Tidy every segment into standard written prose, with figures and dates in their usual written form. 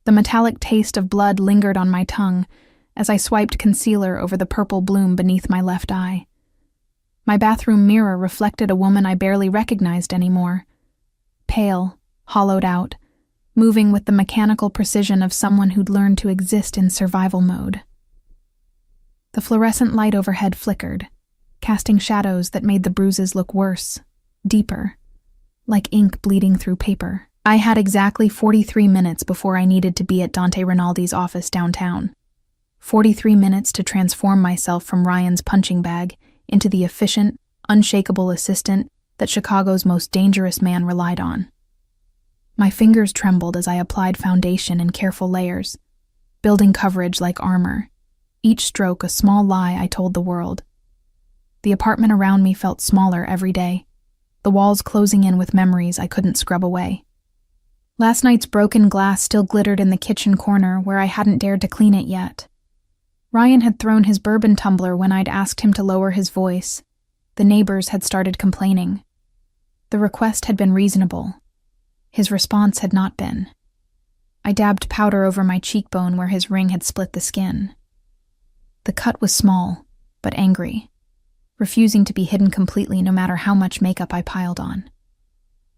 The metallic taste of blood lingered on my tongue as I swiped concealer over the purple bloom beneath my left eye. My bathroom mirror reflected a woman I barely recognized anymore. Pale, hollowed out, moving with the mechanical precision of someone who'd learned to exist in survival mode. The fluorescent light overhead flickered, casting shadows that made the bruises look worse, deeper, like ink bleeding through paper. I had exactly 43 minutes before I needed to be at Dante Rinaldi's office downtown. 43 minutes to transform myself from Ryan's punching bag into the efficient, unshakable assistant that Chicago's most dangerous man relied on. My fingers trembled as I applied foundation in careful layers, building coverage like armor, each stroke a small lie I told the world. The apartment around me felt smaller every day, the walls closing in with memories I couldn't scrub away. Last night's broken glass still glittered in the kitchen corner where I hadn't dared to clean it yet. Ryan had thrown his bourbon tumbler when I'd asked him to lower his voice. The neighbors had started complaining. The request had been reasonable. His response had not been. I dabbed powder over my cheekbone where his ring had split the skin. The cut was small, but angry, refusing to be hidden completely no matter how much makeup I piled on.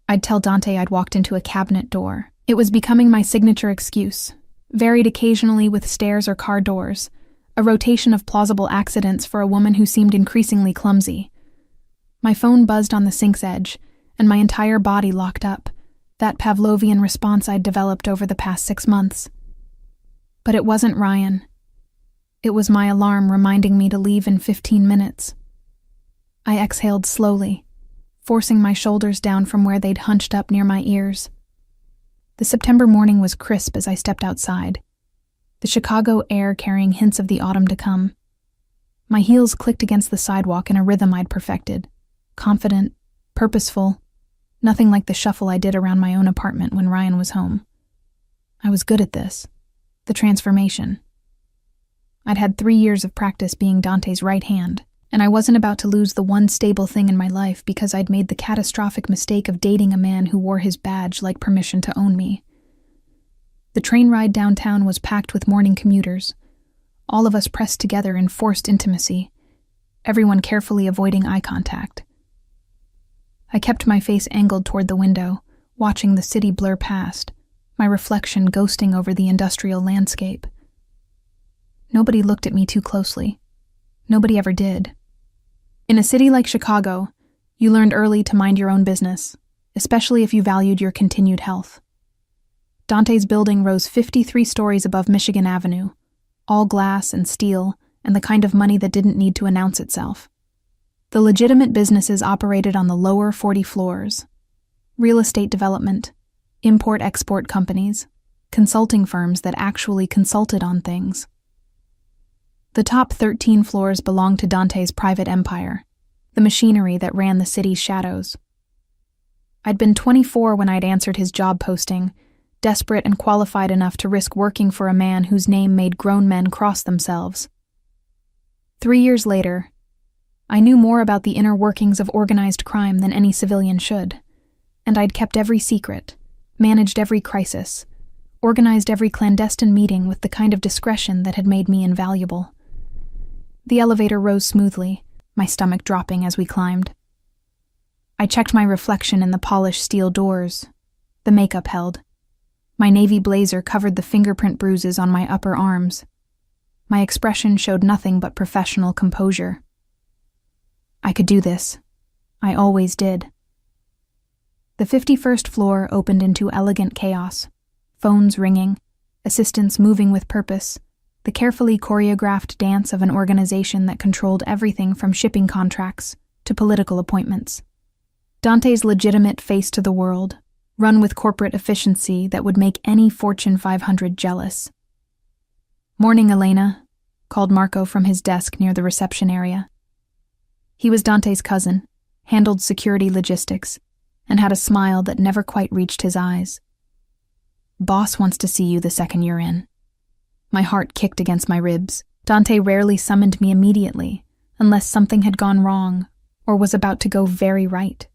I'd tell Dante I'd walked into a cabinet door. It was becoming my signature excuse, varied occasionally with stairs or car doors, a rotation of plausible accidents for a woman who seemed increasingly clumsy. My phone buzzed on the sink's edge, and my entire body locked up, that Pavlovian response I'd developed over the past 6 months. But it wasn't Ryan. It was my alarm reminding me to leave in 15 minutes. I exhaled slowly, forcing my shoulders down from where they'd hunched up near my ears. The September morning was crisp as I stepped outside, the Chicago air carrying hints of the autumn to come. My heels clicked against the sidewalk in a rhythm I'd perfected, confident, purposeful, nothing like the shuffle I did around my own apartment when Ryan was home. I was good at this, the transformation. I'd had 3 years of practice being Dante's right hand, and I wasn't about to lose the one stable thing in my life because I'd made the catastrophic mistake of dating a man who wore his badge like permission to own me. The train ride downtown was packed with morning commuters, all of us pressed together in forced intimacy, everyone carefully avoiding eye contact. I kept my face angled toward the window, watching the city blur past, my reflection ghosting over the industrial landscape. Nobody looked at me too closely. Nobody ever did. In a city like Chicago, you learned early to mind your own business, especially if you valued your continued health. Dante's building rose 53 stories above Michigan Avenue, all glass and steel, and the kind of money that didn't need to announce itself. The legitimate businesses operated on the lower 40 floors. Real estate development, import-export companies, consulting firms that actually consulted on things. The top 13 floors belonged to Dante's private empire, the machinery that ran the city's shadows. I'd been 24 when I'd answered his job posting, desperate and qualified enough to risk working for a man whose name made grown men cross themselves. 3 years later, I knew more about the inner workings of organized crime than any civilian should, and I'd kept every secret, managed every crisis, organized every clandestine meeting with the kind of discretion that had made me invaluable. The elevator rose smoothly, my stomach dropping as we climbed. I checked my reflection in the polished steel doors. The makeup held. My navy blazer covered the fingerprint bruises on my upper arms. My expression showed nothing but professional composure. I could do this. I always did. The 51st floor opened into elegant chaos. Phones ringing, assistants moving with purpose, the carefully choreographed dance of an organization that controlled everything from shipping contracts to political appointments. Dante's legitimate face to the world, run with corporate efficiency that would make any Fortune 500 jealous. "Morning, Elena," called Marco from his desk near the reception area. He was Dante's cousin, handled security logistics, and had a smile that never quite reached his eyes. "Boss wants to see you the second you're in." My heart kicked against my ribs. Dante rarely summoned me immediately, unless something had gone wrong or was about to go very right.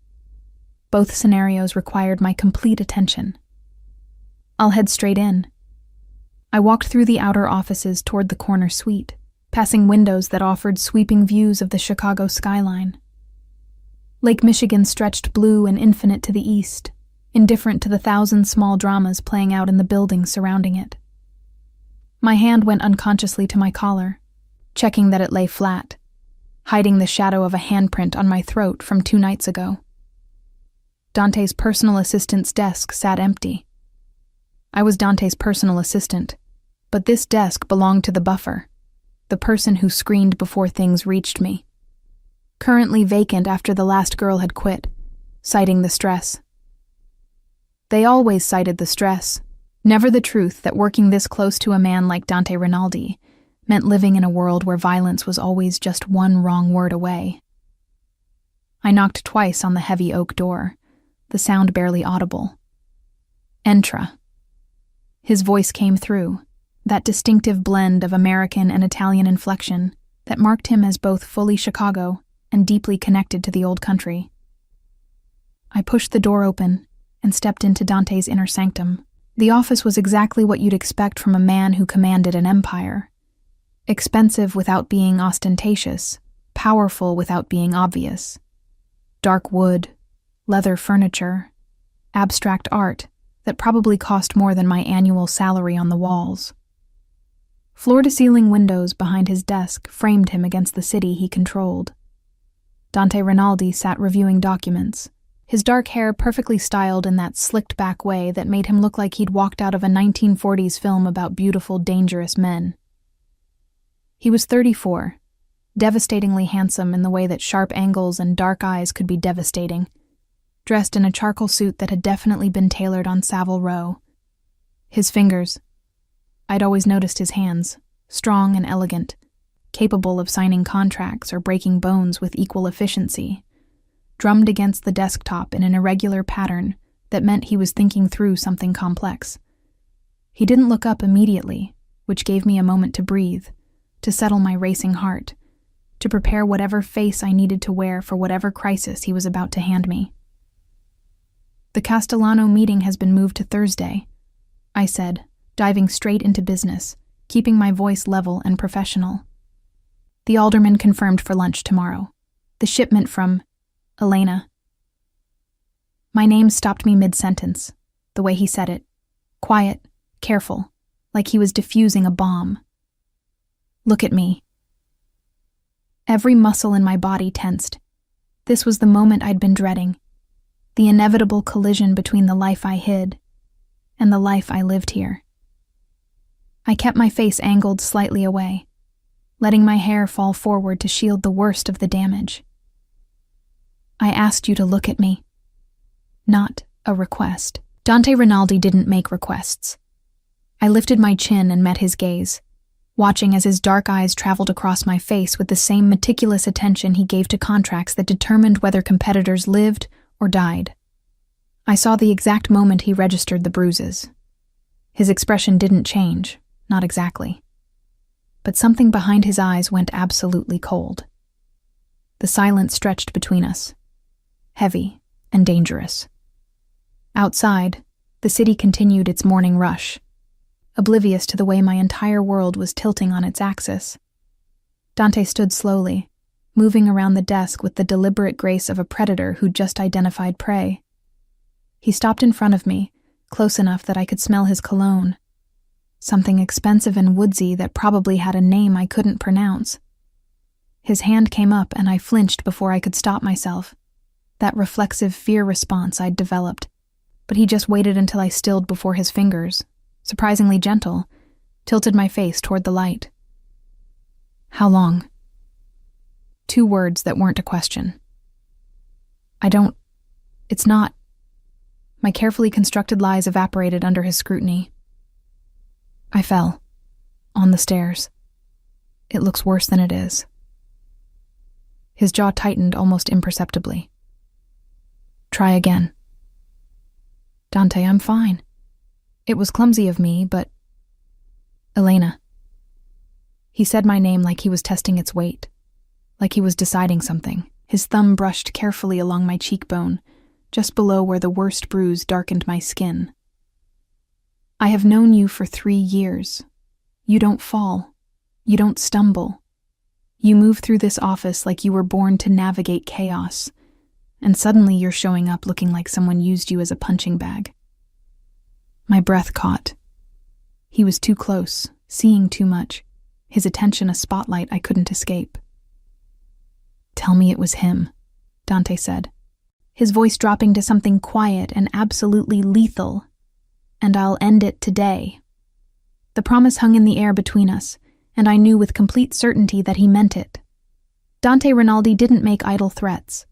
Both scenarios required my complete attention. "I'll head straight in." I walked through the outer offices toward the corner suite, passing windows that offered sweeping views of the Chicago skyline. Lake Michigan stretched blue and infinite to the east, indifferent to the thousand small dramas playing out in the buildings surrounding it. My hand went unconsciously to my collar, checking that it lay flat, hiding the shadow of a handprint on my throat from 2 nights ago. Dante's personal assistant's desk sat empty. I was Dante's personal assistant, but this desk belonged to the buffer, the person who screened before things reached me. Currently vacant after the last girl had quit, citing the stress. They always cited the stress, never the truth that working this close to a man like Dante Rinaldi meant living in a world where violence was always just one wrong word away. I knocked twice on the heavy oak door, the sound barely audible. Entra. His voice came through, that distinctive blend of American and Italian inflection that marked him as both fully Chicago and deeply connected to the old country. I pushed the door open and stepped into Dante's inner sanctum. The office was exactly what you'd expect from a man who commanded an empire. Expensive without being ostentatious, powerful without being obvious. Dark wood, leather furniture, abstract art that probably cost more than my annual salary on the walls. Floor-to-ceiling windows behind his desk framed him against the city he controlled. Dante Rinaldi sat reviewing documents, his dark hair perfectly styled in that slicked-back way that made him look like he'd walked out of a 1940s film about beautiful, dangerous men. He was 34, devastatingly handsome in the way that sharp angles and dark eyes could be devastating, dressed in a charcoal suit that had definitely been tailored on Savile Row. His fingers, I'd always noticed his hands, strong and elegant, capable of signing contracts or breaking bones with equal efficiency, drummed against the desktop in an irregular pattern that meant he was thinking through something complex. He didn't look up immediately, which gave me a moment to breathe, to settle my racing heart, to prepare whatever face I needed to wear for whatever crisis he was about to hand me. "The Castellano meeting has been moved to Thursday," I said, diving straight into business, keeping my voice level and professional. "The alderman confirmed for lunch tomorrow. The shipment from Elena." My name stopped me mid-sentence, the way he said it. Quiet, careful, like he was defusing a bomb. "Look at me." Every muscle in my body tensed. This was the moment I'd been dreading, the inevitable collision between the life I hid and the life I lived here. I kept my face angled slightly away, letting my hair fall forward to shield the worst of the damage. "I asked you to look at me." Not a request. Dante Rinaldi didn't make requests. I lifted my chin and met his gaze, watching as his dark eyes traveled across my face with the same meticulous attention he gave to contracts that determined whether competitors lived or died. I saw the exact moment he registered the bruises. His expression didn't change, not exactly. But something behind his eyes went absolutely cold. The silence stretched between us, heavy and dangerous. Outside, the city continued its morning rush, oblivious to the way my entire world was tilting on its axis. Dante stood slowly, moving around the desk with the deliberate grace of a predator who'd just identified prey. He stopped in front of me, close enough that I could smell his cologne, something expensive and woodsy that probably had a name I couldn't pronounce. His hand came up and I flinched before I could stop myself, that reflexive fear response I'd developed, but he just waited until I stilled before his fingers, surprisingly gentle, tilted my face toward the light. "How long?" 2 words that weren't a question. It's not." My carefully constructed lies evaporated under his scrutiny. "I fell. On the stairs. It looks worse than it is." His jaw tightened almost imperceptibly. "Try again." "Dante, I'm fine. It was clumsy of me, but—" "Elena." He said my name like he was testing its weight, like he was deciding something. His thumb brushed carefully along my cheekbone, just below where the worst bruise darkened my skin. I have known you for 3 years. You don't fall. You don't stumble. You move through this office like you were born to navigate chaos, and suddenly you're showing up looking like someone used you as a punching bag. My breath caught. He was too close, seeing too much, his attention a spotlight I couldn't escape. "Tell me it was him," Dante said, his voice dropping to something quiet and absolutely lethal, "and I'll end it today." The promise hung in the air between us, and I knew with complete certainty that he meant it. Dante Rinaldi didn't make idle threats.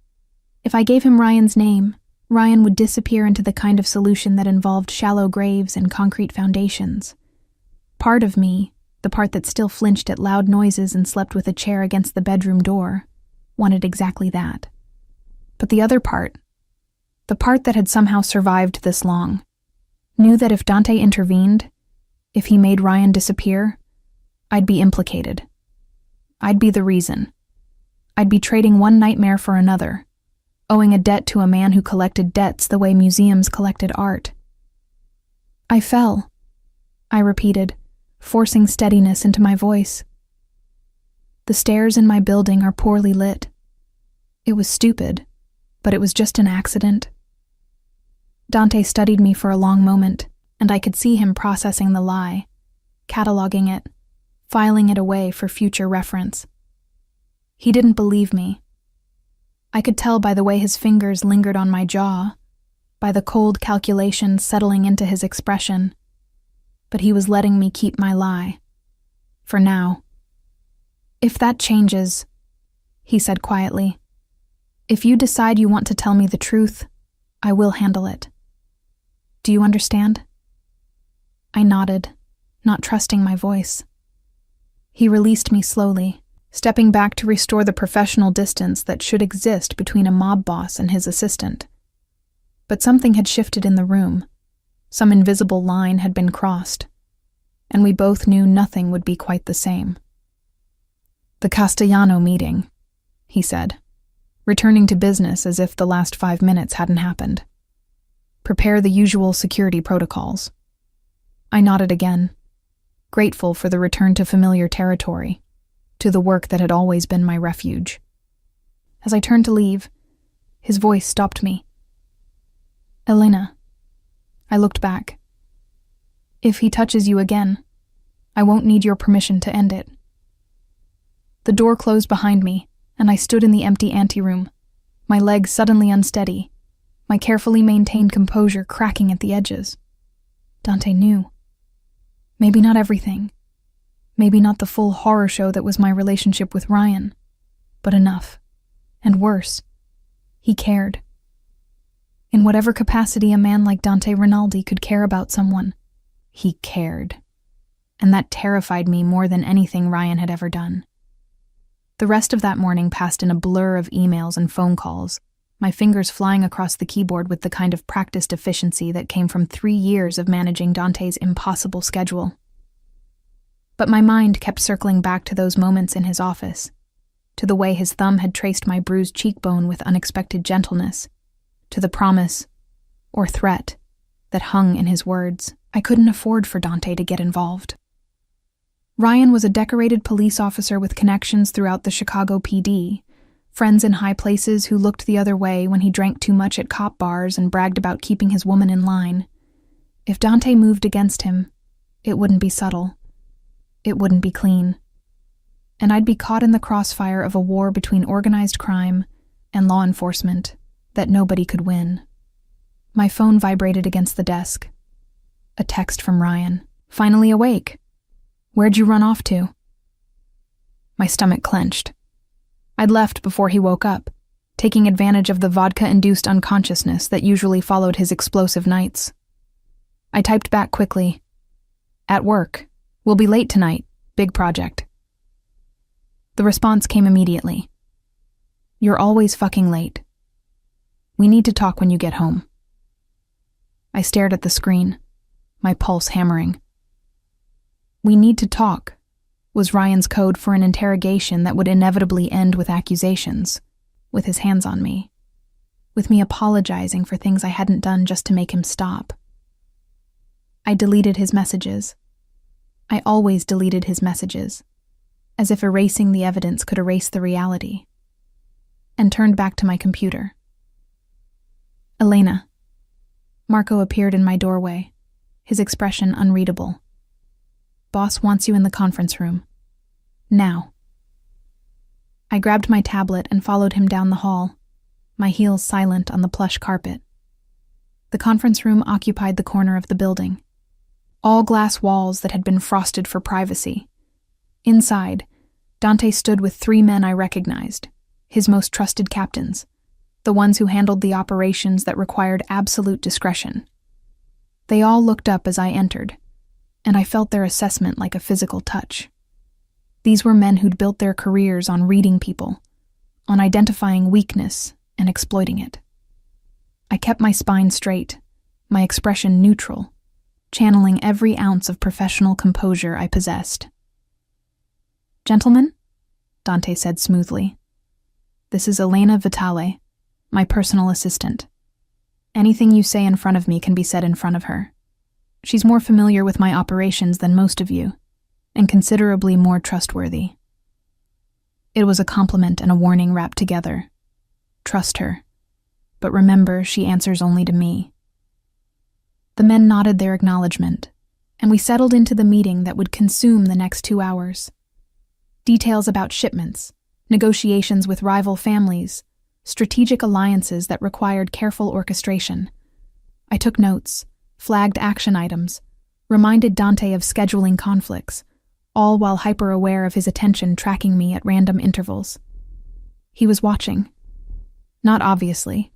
If I gave him Ryan's name, Ryan would disappear into the kind of solution that involved shallow graves and concrete foundations. Part of me, the part that still flinched at loud noises and slept with a chair against the bedroom door, wanted exactly that. But the other part, the part that had somehow survived this long, knew that if Dante intervened, if he made Ryan disappear, I'd be implicated. I'd be the reason. I'd be trading one nightmare for another, owing a debt to a man who collected debts the way museums collected art. "I fell," I repeated, forcing steadiness into my voice. "The stairs in my building are poorly lit. It was stupid, but it was just an accident." Dante studied me for a long moment, and I could see him processing the lie, cataloging it, filing it away for future reference. He didn't believe me. I could tell by the way his fingers lingered on my jaw, by the cold calculation settling into his expression. But he was letting me keep my lie. For now. "If that changes," he said quietly, "if you decide you want to tell me the truth, I will handle it. Do you understand?" I nodded, not trusting my voice. He released me slowly, stepping back to restore the professional distance that should exist between a mob boss and his assistant. But something had shifted in the room. Some invisible line had been crossed, and we both knew nothing would be quite the same. "The Castellano meeting," he said, returning to business as if the last 5 minutes hadn't happened. "Prepare the usual security protocols." I nodded again, grateful for the return to familiar territory, to the work that had always been my refuge. As I turned to leave, his voice stopped me. "Elena." I looked back. "If he touches you again, I won't need your permission to end it." The door closed behind me, and I stood in the empty anteroom, my legs suddenly unsteady, my carefully maintained composure cracking at the edges. Dante knew. Maybe not everything. Maybe not the full horror show that was my relationship with Ryan, but enough. And worse, he cared. In whatever capacity a man like Dante Rinaldi could care about someone, he cared. And that terrified me more than anything Ryan had ever done. The rest of that morning passed in a blur of emails and phone calls, my fingers flying across the keyboard with the kind of practiced efficiency that came from 3 years of managing Dante's impossible schedule. But my mind kept circling back to those moments in his office, to the way his thumb had traced my bruised cheekbone with unexpected gentleness, to the promise, or threat, that hung in his words. I couldn't afford for Dante to get involved. Ryan was a decorated police officer with connections throughout the Chicago PD, friends in high places who looked the other way when he drank too much at cop bars and bragged about keeping his woman in line. If Dante moved against him, it wouldn't be subtle. It wouldn't be clean. And I'd be caught in the crossfire of a war between organized crime and law enforcement that nobody could win. My phone vibrated against the desk. A text from Ryan. "Finally awake. Where'd you run off to?" My stomach clenched. I'd left before he woke up, taking advantage of the vodka-induced unconsciousness that usually followed his explosive nights. I typed back quickly. "At work. We'll be late tonight. Big project." The response came immediately. "You're always fucking late. We need to talk when you get home." I stared at the screen, my pulse hammering. "We need to talk" was Ryan's code for an interrogation that would inevitably end with accusations, with his hands on me, with me apologizing for things I hadn't done just to make him stop. I deleted his messages. I always deleted his messages, as if erasing the evidence could erase the reality, and turned back to my computer. Elena. Marco appeared in my doorway, his expression unreadable. Boss wants you in the conference room. Now. I grabbed my tablet and followed him down the hall, my heels silent on the plush carpet. The conference room occupied the corner of the building. All glass walls that had been frosted for privacy. Inside, Dante stood with 3 men I recognized, his most trusted captains, the ones who handled the operations that required absolute discretion. They all looked up as I entered, and I felt their assessment like a physical touch. These were men who'd built their careers on reading people, on identifying weakness and exploiting it. I kept my spine straight, my expression neutral, channeling every ounce of professional composure I possessed. "Gentlemen," Dante said smoothly, "this is Elena Vitale, my personal assistant. Anything you say in front of me can be said in front of her. She's more familiar with my operations than most of you, and considerably more trustworthy." It was a compliment and a warning wrapped together. Trust her, but remember she answers only to me. The men nodded their acknowledgement, and we settled into the meeting that would consume the next 2 hours. Details about shipments, negotiations with rival families, strategic alliances that required careful orchestration. I took notes, flagged action items, reminded Dante of scheduling conflicts, all while hyper-aware of his attention tracking me at random intervals. He was watching. Not obviously.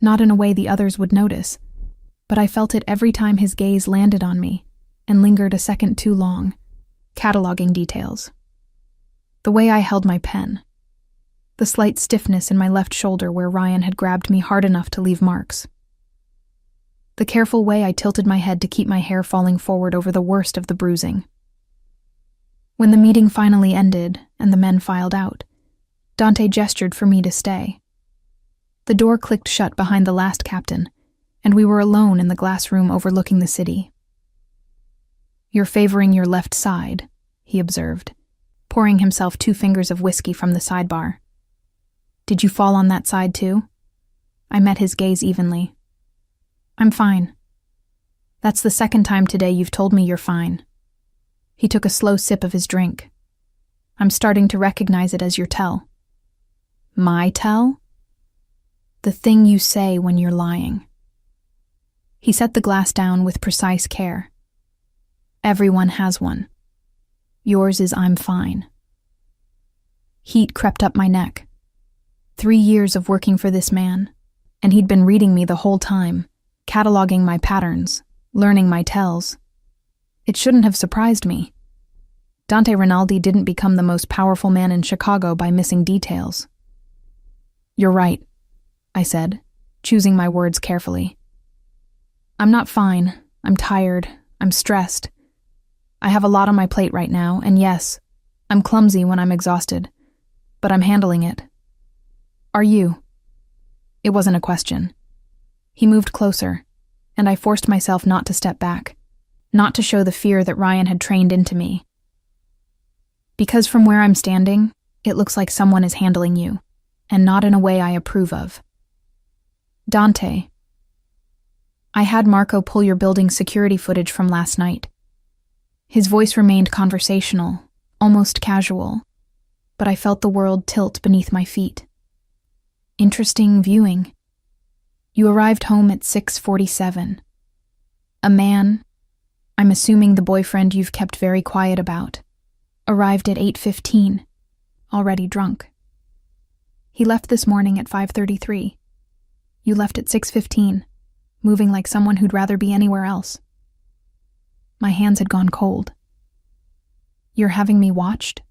Not in a way the others would notice, but I felt it every time his gaze landed on me and lingered a second too long, cataloging details. The way I held my pen. The slight stiffness in my left shoulder where Ryan had grabbed me hard enough to leave marks. The careful way I tilted my head to keep my hair falling forward over the worst of the bruising. When the meeting finally ended and the men filed out, Dante gestured for me to stay. The door clicked shut behind the last captain, and we were alone in the glass room overlooking the city. "You're favoring your left side," he observed, pouring himself 2 fingers of whiskey from the sidebar. "Did you fall on that side too?" I met his gaze evenly. "I'm fine." "That's the second time today you've told me you're fine." He took a slow sip of his drink. "I'm starting to recognize it as your tell." "My tell?" "The thing you say when you're lying." He set the glass down with precise care. "Everyone has one. Yours is I'm fine." Heat crept up my neck. 3 years of working for this man, and he'd been reading me the whole time, cataloging my patterns, learning my tells. It shouldn't have surprised me. Dante Rinaldi didn't become the most powerful man in Chicago by missing details. "You're right," I said, choosing my words carefully. "I'm not fine. I'm tired. I'm stressed. I have a lot on my plate right now, and yes, I'm clumsy when I'm exhausted, but I'm handling it. Are you?" It wasn't a question. He moved closer, and I forced myself not to step back, not to show the fear that Ryan had trained into me. "Because from where I'm standing, it looks like someone is handling you, and not in a way I approve of." "Dante, I had Marco pull your building's security footage from last night." His voice remained conversational, almost casual, but I felt the world tilt beneath my feet. "Interesting viewing. You arrived home at 6:47. A man, I'm assuming the boyfriend you've kept very quiet about, arrived at 8:15, already drunk. He left this morning at 5:33. You left at 6:15, moving like someone who'd rather be anywhere else." My hands had gone cold. "You're having me watched?"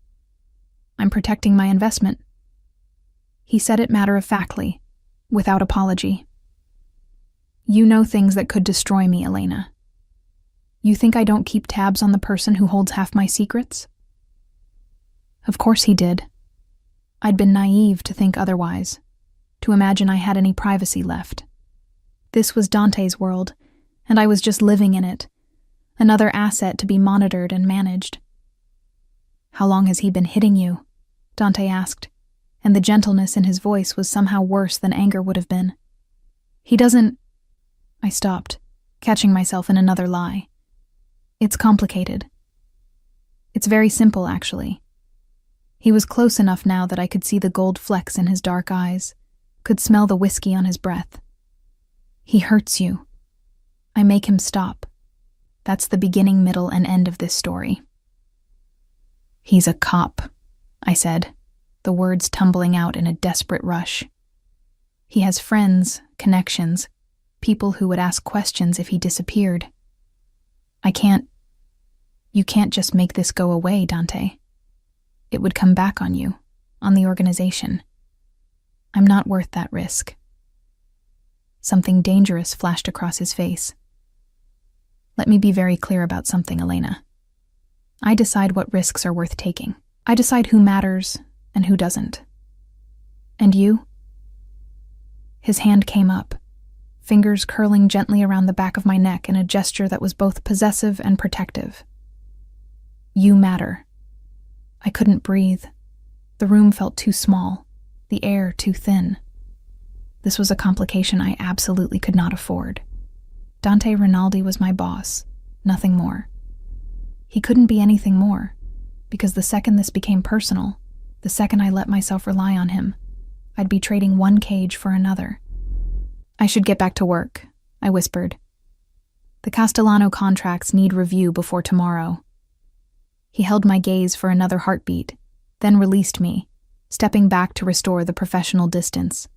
"I'm protecting my investment." He said it matter-of-factly, without apology. "You know things that could destroy me, Elena. You think I don't keep tabs on the person who holds half my secrets?" Of course he did. I'd been naive to think otherwise, to imagine I had any privacy left. This was Dante's world, and I was just living in it, another asset to be monitored and managed. "How long has he been hitting you?" Dante asked, and the gentleness in his voice was somehow worse than anger would have been. "He doesn't—" I stopped, catching myself in another lie. "It's complicated. It's very simple, actually." He was close enough now that I could see the gold flecks in his dark eyes, could smell the whiskey on his breath. "He hurts you. I make him stop. That's the beginning, middle, and end of this story." "He's a cop," I said, the words tumbling out in a desperate rush. "He has friends, connections, people who would ask questions if he disappeared. You can't just make this go away, Dante. It would come back on you, on the organization. I'm not worth that risk." Something dangerous flashed across his face. "Let me be very clear about something, Elena. I decide what risks are worth taking. I decide who matters and who doesn't. And you?" His hand came up, fingers curling gently around the back of my neck in a gesture that was both possessive and protective. "You matter." I couldn't breathe. The room felt too small, the air too thin. This was a complication I absolutely could not afford. Dante Rinaldi was my boss, nothing more. He couldn't be anything more, because the second this became personal, the second I let myself rely on him, I'd be trading one cage for another. "I should get back to work," I whispered. "The Castellano contracts need review before tomorrow." He held my gaze for another heartbeat, then released me, stepping back to restore the professional distance.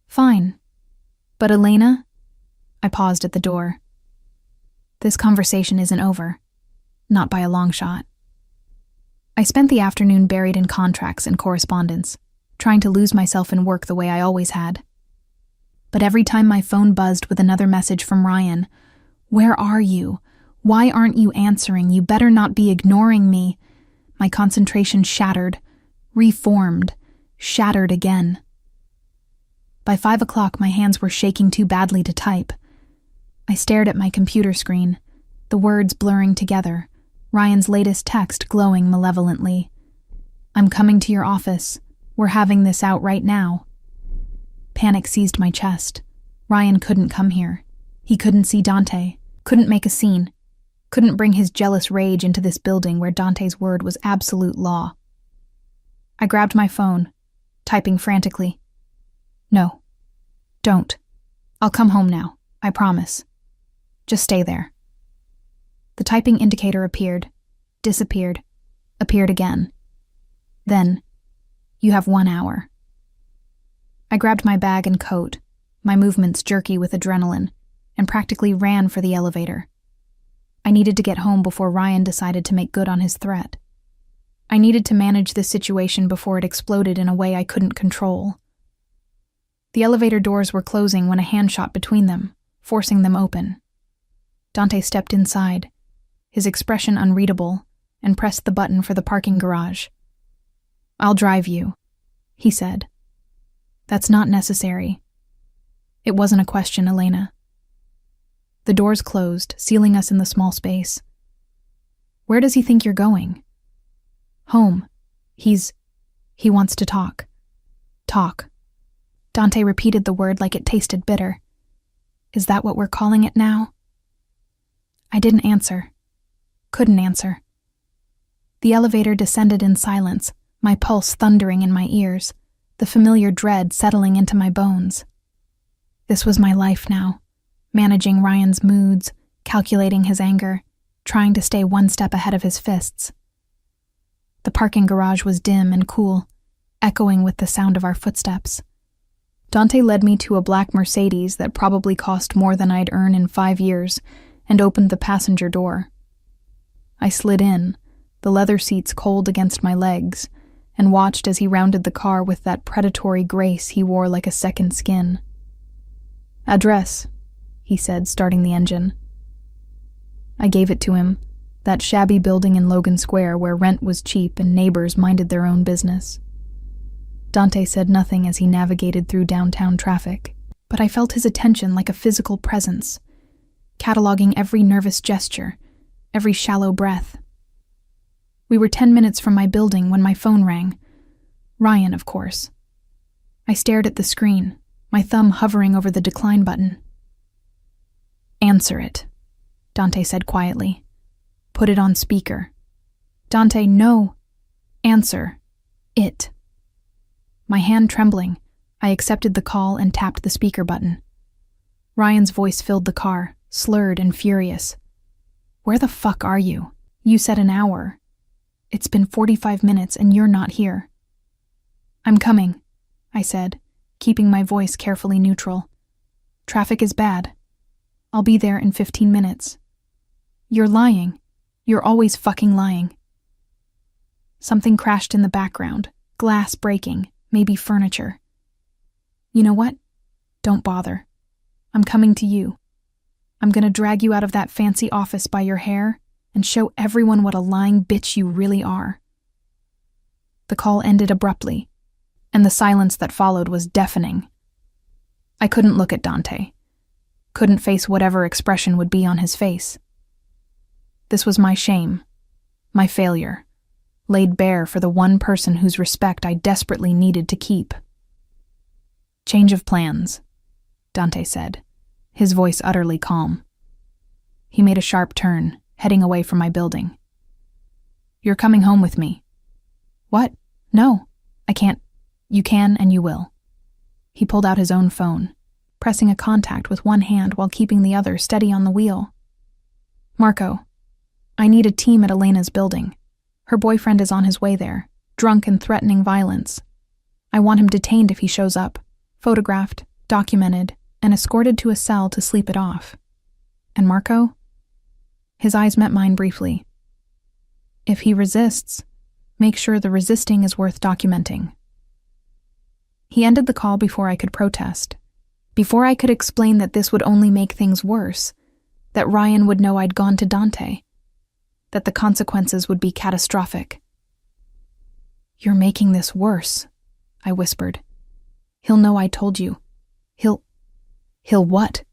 "Fine. But Elena?" I paused at the door. "This conversation isn't over. Not by a long shot." I spent the afternoon buried in contracts and correspondence, trying to lose myself in work the way I always had. But every time my phone buzzed with another message from Ryan, "Where are you? Why aren't you answering? You better not be ignoring me," my concentration shattered, reformed, shattered again. By 5 o'clock, my hands were shaking too badly to type. I stared at my computer screen, the words blurring together, Ryan's latest text glowing malevolently. "I'm coming to your office. We're having this out right now." Panic seized my chest. Ryan couldn't come here. He couldn't see Dante, couldn't make a scene, couldn't bring his jealous rage into this building where Dante's word was absolute law. I grabbed my phone, typing frantically. "No. Don't. I'll come home now. I promise. Just stay there." The typing indicator appeared, disappeared, appeared again. Then, "You have 1 hour." I grabbed my bag and coat, my movements jerky with adrenaline, and practically ran for the elevator. I needed to get home before Ryan decided to make good on his threat. I needed to manage this situation before it exploded in a way I couldn't control. The elevator doors were closing when a hand shot between them, forcing them open. Dante stepped inside, his expression unreadable, and pressed the button for the parking garage. "I'll drive you," he said. "That's not necessary." It wasn't a question, Elena. The doors closed, sealing us in the small space. "Where does he think you're going?" "Home. He wants to talk." "Talk." Dante repeated the word like it tasted bitter. "Is that what we're calling it now?" I didn't answer. Couldn't answer. The elevator descended in silence, my pulse thundering in my ears, the familiar dread settling into my bones. This was my life now, managing Ryan's moods, calculating his anger, trying to stay one step ahead of his fists. The parking garage was dim and cool, echoing with the sound of our footsteps. Dante led me to a black Mercedes that probably cost more than I'd earn in 5 years, and opened the passenger door. I slid in, the leather seats cold against my legs, and watched as he rounded the car with that predatory grace he wore like a second skin. "Address," he said, starting the engine. I gave it to him, that shabby building in Logan Square where rent was cheap and neighbors minded their own business. Dante said nothing as he navigated through downtown traffic, but I felt his attention like a physical presence, cataloging every nervous gesture, every shallow breath. We were 10 minutes from my building when my phone rang. Ryan, of course. I stared at the screen, my thumb hovering over the decline button. "Answer it," Dante said quietly. "Put it on speaker." "Dante, no. Answer. It." My hand trembling, I accepted the call and tapped the speaker button. Ryan's voice filled the car, slurred and furious. "Where the fuck are you? You said an hour. It's been 45 minutes and you're not here." "I'm coming," I said, keeping my voice carefully neutral. "Traffic is bad. I'll be there in 15 minutes. "You're lying. You're always fucking lying." Something crashed in the background, glass breaking, maybe furniture. "You know what? Don't bother. I'm coming to you. I'm gonna drag you out of that fancy office by your hair and show everyone what a lying bitch you really are." The call ended abruptly, and the silence that followed was deafening. I couldn't look at Dante. Couldn't face whatever expression would be on his face. This was my shame, my failure, laid bare for the one person whose respect I desperately needed to keep. "Change of plans," Dante said, his voice utterly calm. He made a sharp turn, heading away from my building. "You're coming home with me." "What? No, I can't." "You can and you will." He pulled out his own phone, pressing a contact with one hand while keeping the other steady on the wheel. "Marco, I need a team at Elena's building. Her boyfriend is on his way there, drunk and threatening violence. I want him detained if he shows up, photographed, documented, and escorted to a cell to sleep it off. And Marco?" His eyes met mine briefly. "If he resists, make sure the resisting is worth documenting." He ended the call before I could protest, before I could explain that this would only make things worse, that Ryan would know I'd gone to Dante, that the consequences would be catastrophic. "You're making this worse," I whispered. "He'll know I told you. He'll what?"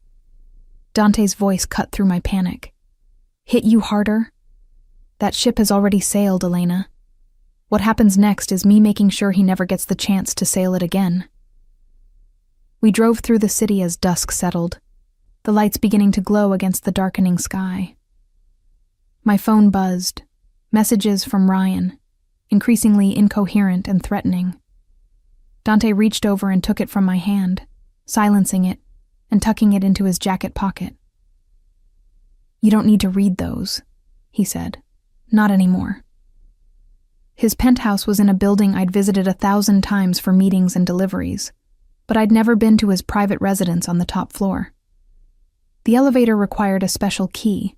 Dante's voice cut through my panic. "Hit you harder? That ship has already sailed, Elena. What happens next is me making sure he never gets the chance to sail it again." We drove through the city as dusk settled, the lights beginning to glow against the darkening sky. My phone buzzed, messages from Ryan, increasingly incoherent and threatening. Dante reached over and took it from my hand, silencing it and tucking it into his jacket pocket. "You don't need to read those," he said. "Not anymore." His penthouse was in a building I'd visited 1,000 times for meetings and deliveries, but I'd never been to his private residence on the top floor. The elevator required a special key,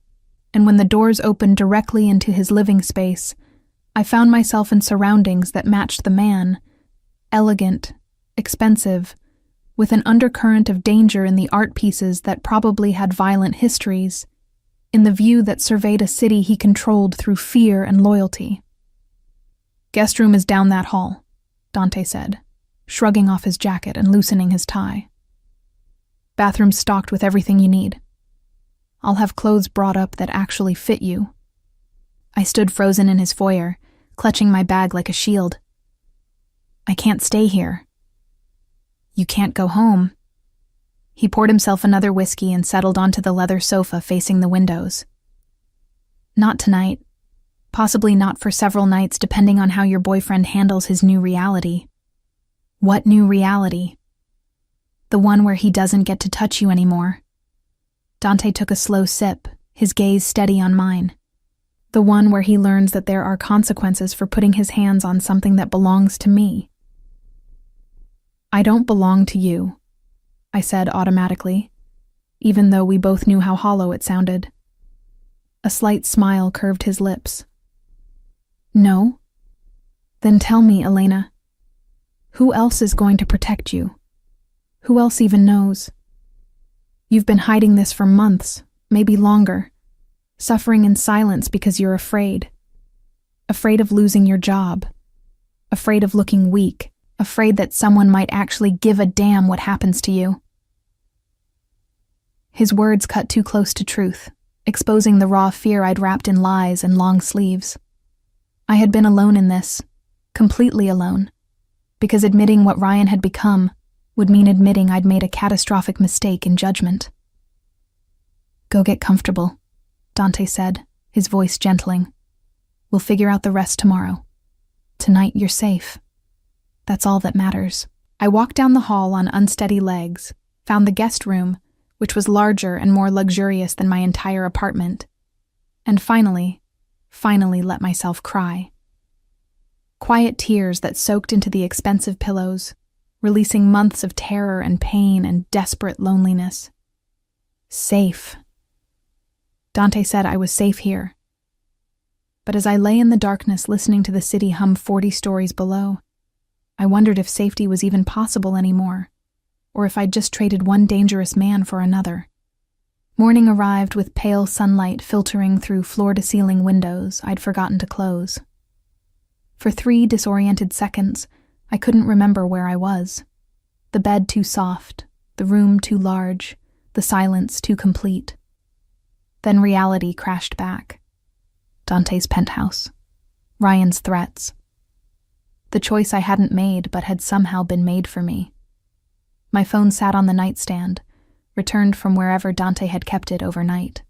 and when the doors opened directly into his living space, I found myself in surroundings that matched the man, elegant, expensive, with an undercurrent of danger in the art pieces that probably had violent histories, in the view that surveyed a city he controlled through fear and loyalty. "Guest room is down that hall," Dante said, shrugging off his jacket and loosening his tie. "Bathroom's stocked with everything you need. I'll have clothes brought up that actually fit you." I stood frozen in his foyer, clutching my bag like a shield. "I can't stay here." "You can't go home." He poured himself another whiskey and settled onto the leather sofa facing the windows. "Not tonight. Possibly not for several nights, depending on how your boyfriend handles his new reality." "What new reality?" "The one where he doesn't get to touch you anymore." Dante took a slow sip, his gaze steady on mine. "The one where he learns that there are consequences for putting his hands on something that belongs to me." "I don't belong to you," I said automatically, even though we both knew how hollow it sounded. A slight smile curved his lips. "No? Then tell me, Elena. Who else is going to protect you? Who else even knows? You've been hiding this for months, maybe longer, suffering in silence because you're afraid. Afraid of losing your job. Afraid of looking weak. Afraid that someone might actually give a damn what happens to you." His words cut too close to truth, exposing the raw fear I'd wrapped in lies and long sleeves. I had been alone in this, completely alone, because admitting what Ryan had become would mean admitting I'd made a catastrophic mistake in judgment. "Go get comfortable," Dante said, his voice gentling. "We'll figure out the rest tomorrow. Tonight you're safe. That's all that matters." I walked down the hall on unsteady legs, found the guest room, which was larger and more luxurious than my entire apartment, and finally let myself cry. Quiet tears that soaked into the expensive pillows, releasing months of terror and pain and desperate loneliness. Safe. Dante said I was safe here. But as I lay in the darkness listening to the city hum 40 stories below, I wondered if safety was even possible anymore, or if I'd just traded one dangerous man for another. Morning arrived with pale sunlight filtering through floor-to-ceiling windows I'd forgotten to close. For 3 disoriented seconds, I couldn't remember where I was. The bed too soft, the room too large, the silence too complete. Then reality crashed back. Dante's penthouse. Ryan's threats. The choice I hadn't made but had somehow been made for me. My phone sat on the nightstand, returned from wherever Dante had kept it overnight.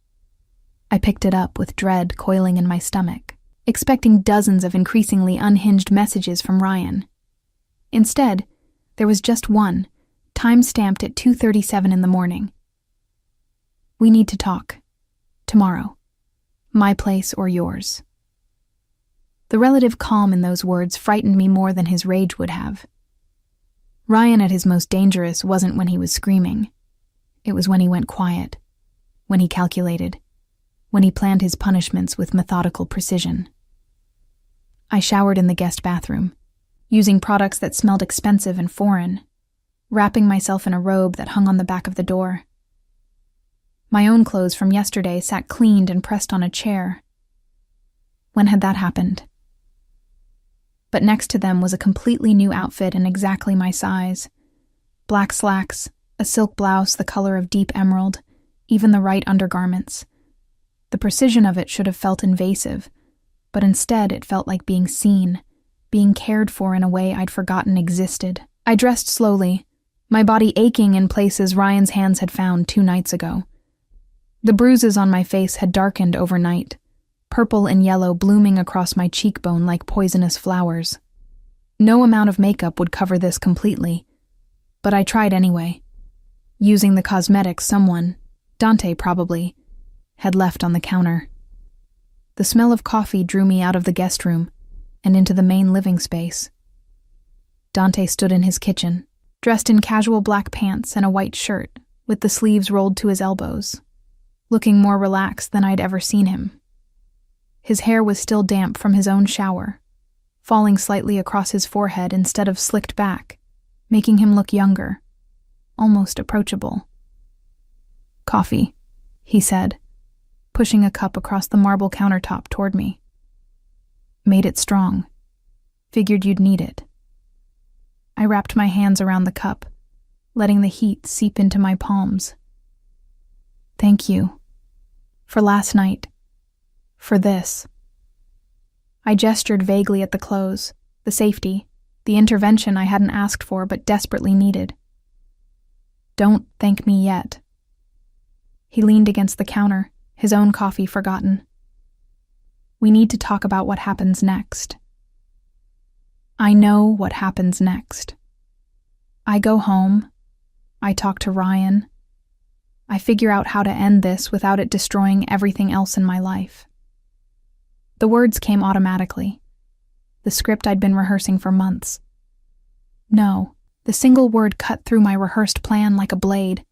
I picked it up with dread coiling in my stomach, expecting dozens of increasingly unhinged messages from Ryan. Instead, there was just one, time-stamped at 2:37 in the morning. "We need to talk. Tomorrow. My place or yours." The relative calm in those words frightened me more than his rage would have. Ryan at his most dangerous wasn't when he was screaming. It was when he went quiet, when he calculated, when he planned his punishments with methodical precision. I showered in the guest bathroom, using products that smelled expensive and foreign, wrapping myself in a robe that hung on the back of the door. My own clothes from yesterday sat cleaned and pressed on a chair. When had that happened? But next to them was a completely new outfit in exactly my size. Black slacks, a silk blouse the color of deep emerald, even the right undergarments. The precision of it should have felt invasive, but instead it felt like being seen, being cared for in a way I'd forgotten existed. I dressed slowly, my body aching in places Ryan's hands had found 2 nights ago. The bruises on my face had darkened overnight, purple and yellow blooming across my cheekbone like poisonous flowers. No amount of makeup would cover this completely, but I tried anyway, using the cosmetics someone, Dante probably, had left on the counter. The smell of coffee drew me out of the guest room and into the main living space. Dante stood in his kitchen, dressed in casual black pants and a white shirt with the sleeves rolled to his elbows, looking more relaxed than I'd ever seen him. His hair was still damp from his own shower, falling slightly across his forehead instead of slicked back, making him look younger, almost approachable. "Coffee," he said, pushing a cup across the marble countertop toward me. "Made it strong. Figured you'd need it." I wrapped my hands around the cup, letting the heat seep into my palms. "Thank you. For last night. For this." I gestured vaguely at the clothes, the safety, the intervention I hadn't asked for but desperately needed. "Don't thank me yet." He leaned against the counter, his own coffee forgotten. "We need to talk about what happens next." I know what happens next. I go home. I talk to Ryan. I figure out how to end this without it destroying everything else in my life. The words came automatically. The script I'd been rehearsing for months. No, the single word cut through my rehearsed plan like a blade.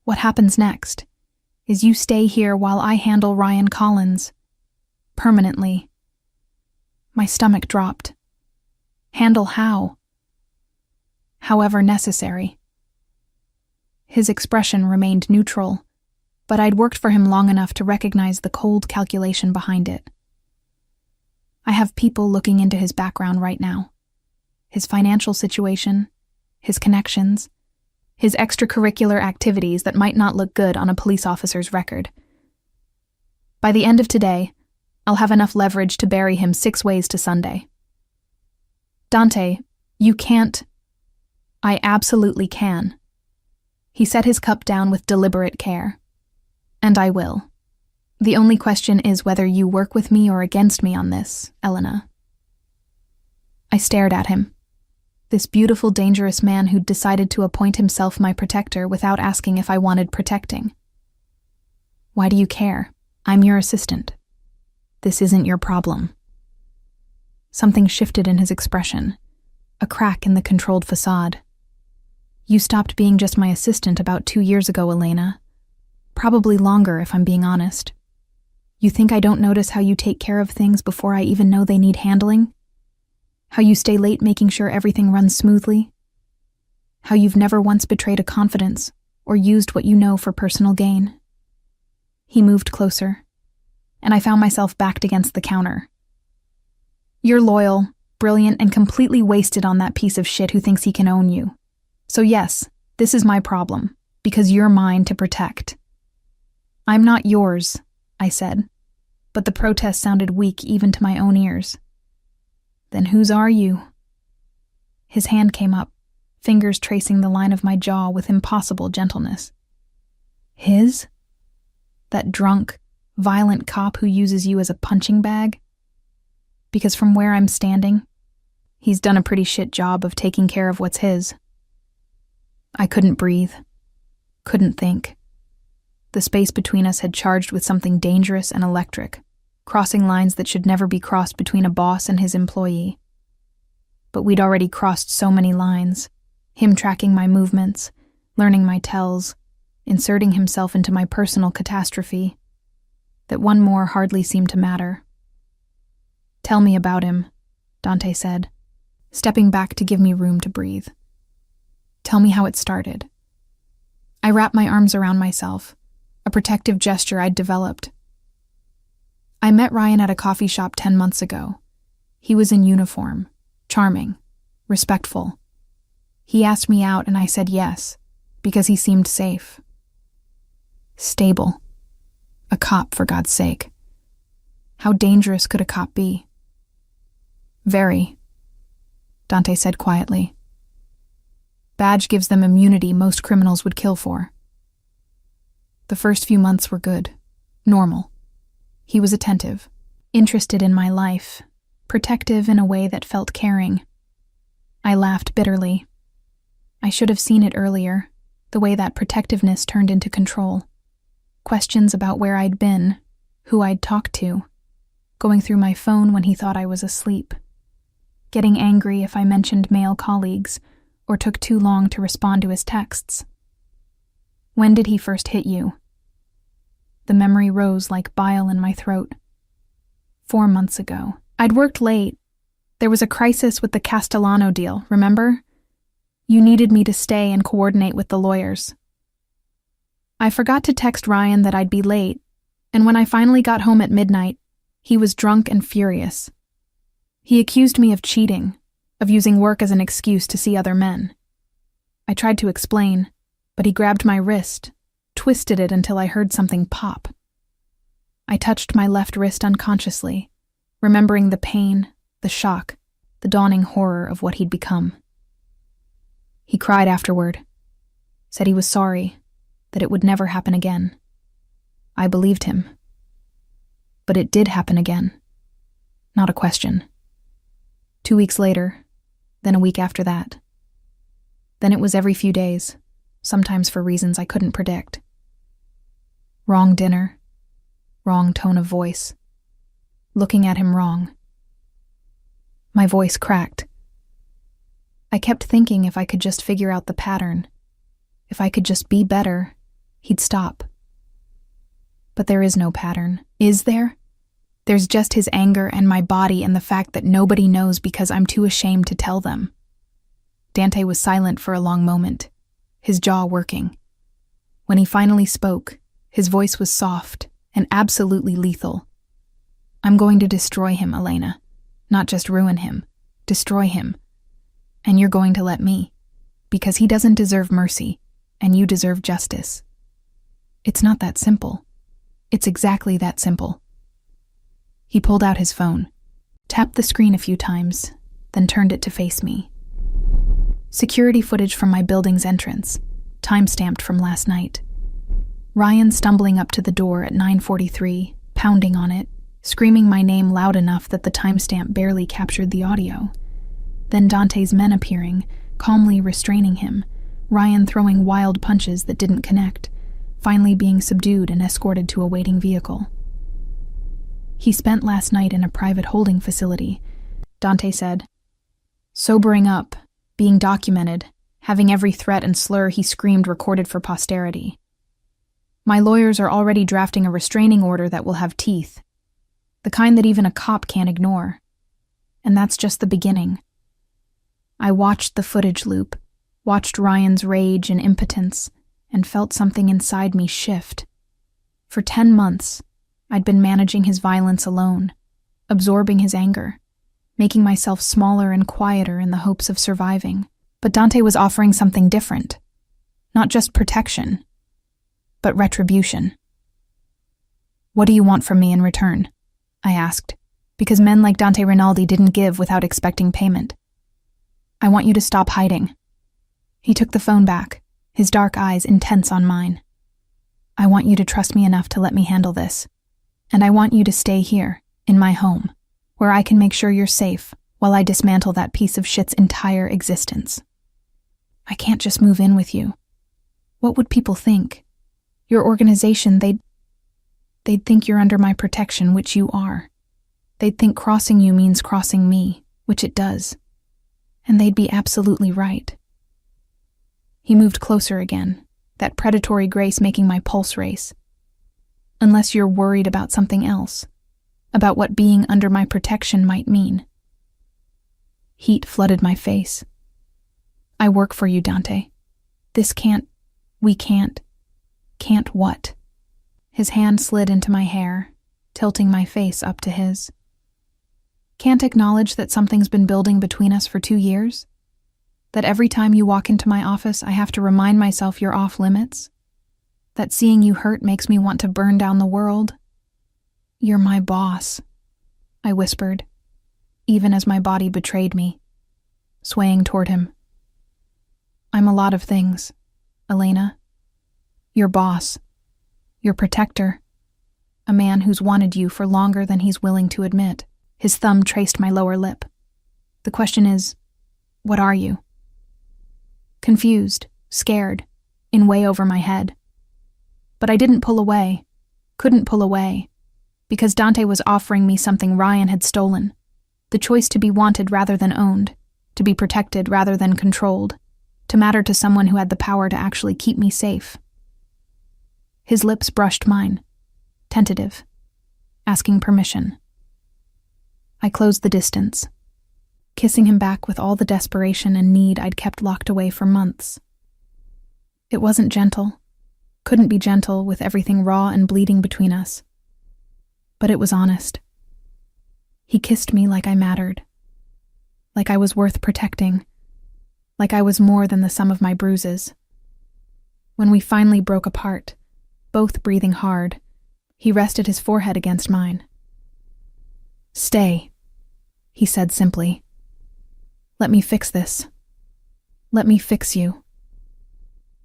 What happens next is you stay here while I handle Ryan Collins. Permanently. My stomach dropped. Handle how? However necessary. His expression remained neutral, but I'd worked for him long enough to recognize the cold calculation behind it. I have people looking into his background right now. His financial situation, his connections, his extracurricular activities that might not look good on a police officer's record, By the end of today, I'll have enough leverage to bury him 6 ways to Sunday. Dante, you can't. I absolutely can. He set his cup down with deliberate care. And I will. The only question is whether you work with me or against me on this, Elena. I stared at him. This beautiful, dangerous man who'd decided to appoint himself my protector without asking if I wanted protecting. Why do you care? I'm your assistant. This isn't your problem. Something shifted in his expression, a crack in the controlled facade. You stopped being just my assistant about 2 years ago, Elena. Probably longer, if I'm being honest. You think I don't notice how you take care of things before I even know they need handling? How you stay late making sure everything runs smoothly? How you've never once betrayed a confidence or used what you know for personal gain? He moved closer, and I found myself backed against the counter. You're loyal, brilliant, and completely wasted on that piece of shit who thinks he can own you. So yes, this is my problem, because you're mine to protect. I'm not yours, I said, but the protest sounded weak even to my own ears. Then whose are you? His hand came up, fingers tracing the line of my jaw with impossible gentleness. His? That drunk, violent cop who uses you as a punching bag? Because from where I'm standing, he's done a pretty shit job of taking care of what's his. I couldn't breathe, couldn't think. The space between us had charged with something dangerous and electric, crossing lines that should never be crossed between a boss and his employee. But we'd already crossed so many lines, him tracking my movements, learning my tells, inserting himself into my personal catastrophe, that one more hardly seemed to matter. Tell me about him, Dante said, stepping back to give me room to breathe. Tell me how it started. I wrapped my arms around myself, a protective gesture I'd developed. I met Ryan at a coffee shop 10 months ago. He was in uniform, charming, respectful. He asked me out and I said yes, because he seemed safe. Stable. A cop, for God's sake. How dangerous could a cop be? Very, Dante said quietly. Badge gives them immunity most criminals would kill for. The first few months were good, normal. He was attentive, interested in my life, protective in a way that felt caring. I laughed bitterly. I should have seen it earlier, the way that protectiveness turned into control. Questions about where I'd been, who I'd talked to, going through my phone when he thought I was asleep, getting angry if I mentioned male colleagues or took too long to respond to his texts. When did he first hit you? The memory rose like bile in my throat. 4 months ago. I'd worked late. There was a crisis with the Castellano deal, remember? You needed me to stay and coordinate with the lawyers. I forgot to text Ryan that I'd be late, and when I finally got home at midnight, he was drunk and furious. He accused me of cheating, of using work as an excuse to see other men. I tried to explain, but he grabbed my wrist, twisted it until I heard something pop. I touched my left wrist unconsciously, remembering the pain, the shock, the dawning horror of what he'd become. He cried afterward, said he was sorry, that it would never happen again. I believed him. But it did happen again. Not a question. 2 weeks later, then a week after that. Then it was every few days, sometimes for reasons I couldn't predict. Wrong dinner, wrong tone of voice, looking at him wrong. My voice cracked. I kept thinking if I could just figure out the pattern, if I could just be better, he'd stop. But there is no pattern, is there? There's just his anger and my body and the fact that nobody knows because I'm too ashamed to tell them. Dante was silent for a long moment, his jaw working. When he finally spoke, his voice was soft and absolutely lethal. I'm going to destroy him, Elena. Not just ruin him. Destroy him. And you're going to let me. Because he doesn't deserve mercy, and you deserve justice. It's not that simple. It's exactly that simple. He pulled out his phone, tapped the screen a few times, then turned it to face me. Security footage from my building's entrance, time-stamped from last night. Ryan stumbling up to the door at 9:43, pounding on it, screaming my name loud enough that the timestamp barely captured the audio. Then Dante's men appearing, calmly restraining him, Ryan throwing wild punches that didn't connect, finally being subdued and escorted to a waiting vehicle. He spent last night in a private holding facility, Dante said. Sobering up, being documented, having every threat and slur he screamed recorded for posterity. My lawyers are already drafting a restraining order that will have teeth, the kind that even a cop can't ignore. And that's just the beginning. I watched the footage loop, watched Ryan's rage and impotence, and felt something inside me shift. For 10 months, I'd been managing his violence alone, absorbing his anger, making myself smaller and quieter in the hopes of surviving. But Dante was offering something different. Not just protection, but retribution. What do you want from me in return? I asked, because men like Dante Rinaldi didn't give without expecting payment. I want you to stop hiding. He took the phone back, his dark eyes intense on mine. I want you to trust me enough to let me handle this. And I want you to stay here, in my home, where I can make sure you're safe while I dismantle that piece of shit's entire existence. I can't just move in with you. What would people think? Your organization, they'd think you're under my protection, which you are. They'd think crossing you means crossing me, which it does. And they'd be absolutely right. He moved closer again, that predatory grace making my pulse race. Unless you're worried about something else, about what being under my protection might mean. Heat flooded my face. I work for you, Dante. We can't what? His hand slid into my hair, tilting my face up to his. Can't acknowledge that something's been building between us for 2 years? That every time you walk into my office, I have to remind myself you're off limits? That seeing you hurt makes me want to burn down the world? You're my boss, I whispered, even as my body betrayed me, swaying toward him. I'm a lot of things, Elena. Your boss, your protector, a man who's wanted you for longer than he's willing to admit. His thumb traced my lower lip. The question is, what are you? Confused, scared, in way over my head. But I didn't pull away, couldn't pull away, because Dante was offering me something Ryan had stolen, the choice to be wanted rather than owned, to be protected rather than controlled, to matter to someone who had the power to actually keep me safe. His lips brushed mine, tentative, asking permission. I closed the distance, kissing him back with all the desperation and need I'd kept locked away for months. It wasn't gentle, couldn't be gentle with everything raw and bleeding between us. But it was honest. He kissed me like I mattered, like I was worth protecting, like I was more than the sum of my bruises. When we finally broke apart, both breathing hard, he rested his forehead against mine. Stay, he said simply. Let me fix this. Let me fix you.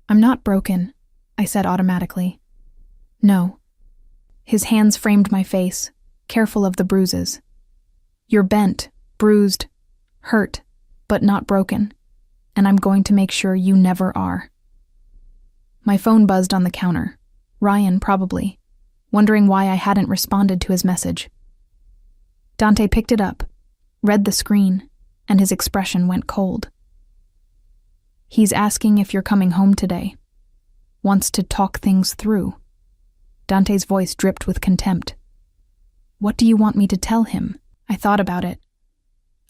I'm not broken, I said automatically. No. His hands framed my face, careful of the bruises. You're bent, bruised, hurt, but not broken, and I'm going to make sure you never are. My phone buzzed on the counter. Ryan, probably, wondering why I hadn't responded to his message. Dante picked it up, read the screen, and his expression went cold. He's asking if you're coming home today. Wants to talk things through. Dante's voice dripped with contempt. What do you want me to tell him? I thought about it.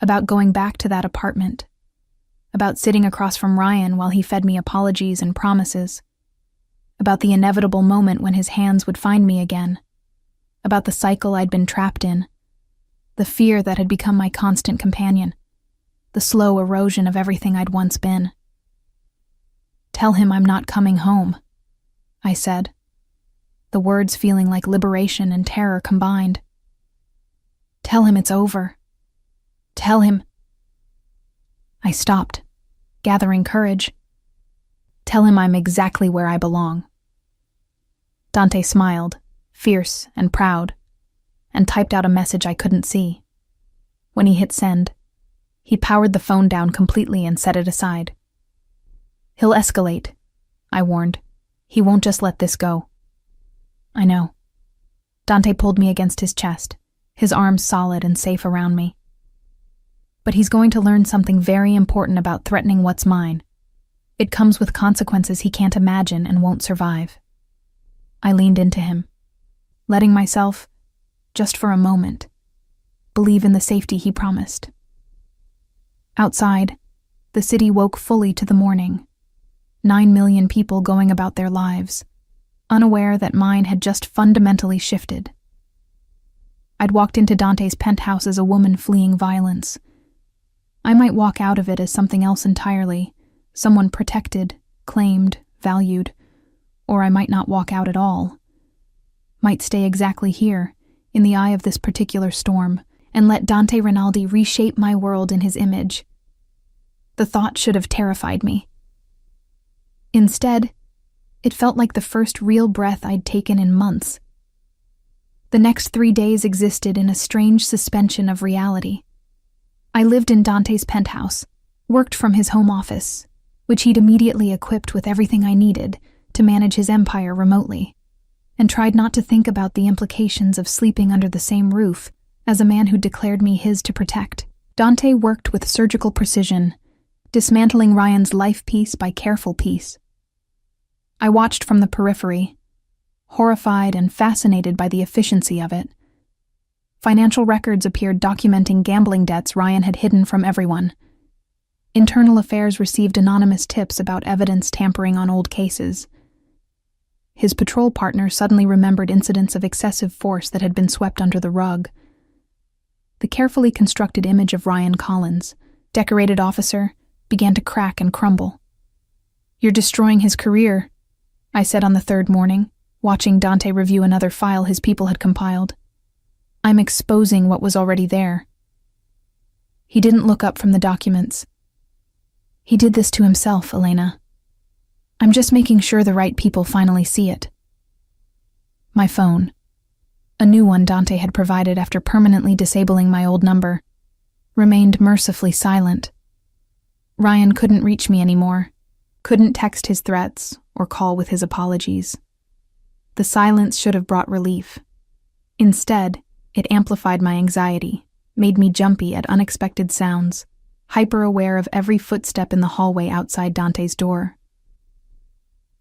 About going back to that apartment. About sitting across from Ryan while he fed me apologies and promises. About the inevitable moment when his hands would find me again. About the cycle I'd been trapped in. The fear that had become my constant companion. The slow erosion of everything I'd once been. Tell him I'm not coming home, I said. the words feeling like liberation and terror combined. "Tell him it's over. Tell him." I stopped, gathering courage. "Tell him I'm exactly where I belong." Dante smiled, fierce and proud, and typed out a message I couldn't see. When he hit send, he powered the phone down completely and set it aside. "He'll escalate," I warned. "He won't just let this go." "I know." Dante pulled me against his chest, his arms solid and safe around me. "But he's going to learn something very important about threatening what's mine. It comes with consequences he can't imagine and won't survive." I leaned into him, letting myself, just for a moment, believe in the safety he promised. Outside, the city woke fully to the morning. 9 million people going about their lives, unaware that mine had just fundamentally shifted. I'd walked into Dante's penthouse as a woman fleeing violence. I might walk out of it as something else entirely, someone protected, claimed, valued, or I might not walk out at all. Might stay exactly here, in the eye of this particular storm, and let Dante Rinaldi reshape my world in his image. The thought should have terrified me. Instead, it felt like the first real breath I'd taken in months. The next 3 days existed in a strange suspension of reality. I lived in Dante's penthouse, worked from his home office, which he'd immediately equipped with everything I needed to manage his empire remotely, and tried not to think about the implications of sleeping under the same roof as a man who declared me his to protect. Dante worked with surgical precision, dismantling Ryan's life piece by careful piece. I watched from the periphery, horrified and fascinated by the efficiency of it. Financial records appeared documenting gambling debts Ryan had hidden from everyone. Internal Affairs received anonymous tips about evidence tampering on old cases. His patrol partner suddenly remembered incidents of excessive force that had been swept under the rug. The carefully constructed image of Ryan Collins, decorated officer, began to crack and crumble. "You're destroying his career," I said on the third morning, watching Dante review another file his people had compiled. "I'm exposing what was already there." He didn't look up from the documents. "He did this to himself, Elena. I'm just making sure the right people finally see it." My phone, a new one Dante had provided after permanently disabling my old number, remained mercifully silent. Ryan couldn't reach me anymore, couldn't text his threats or call with his apologies. The silence should have brought relief. Instead, it amplified my anxiety, made me jumpy at unexpected sounds, hyper-aware of every footstep in the hallway outside Dante's door.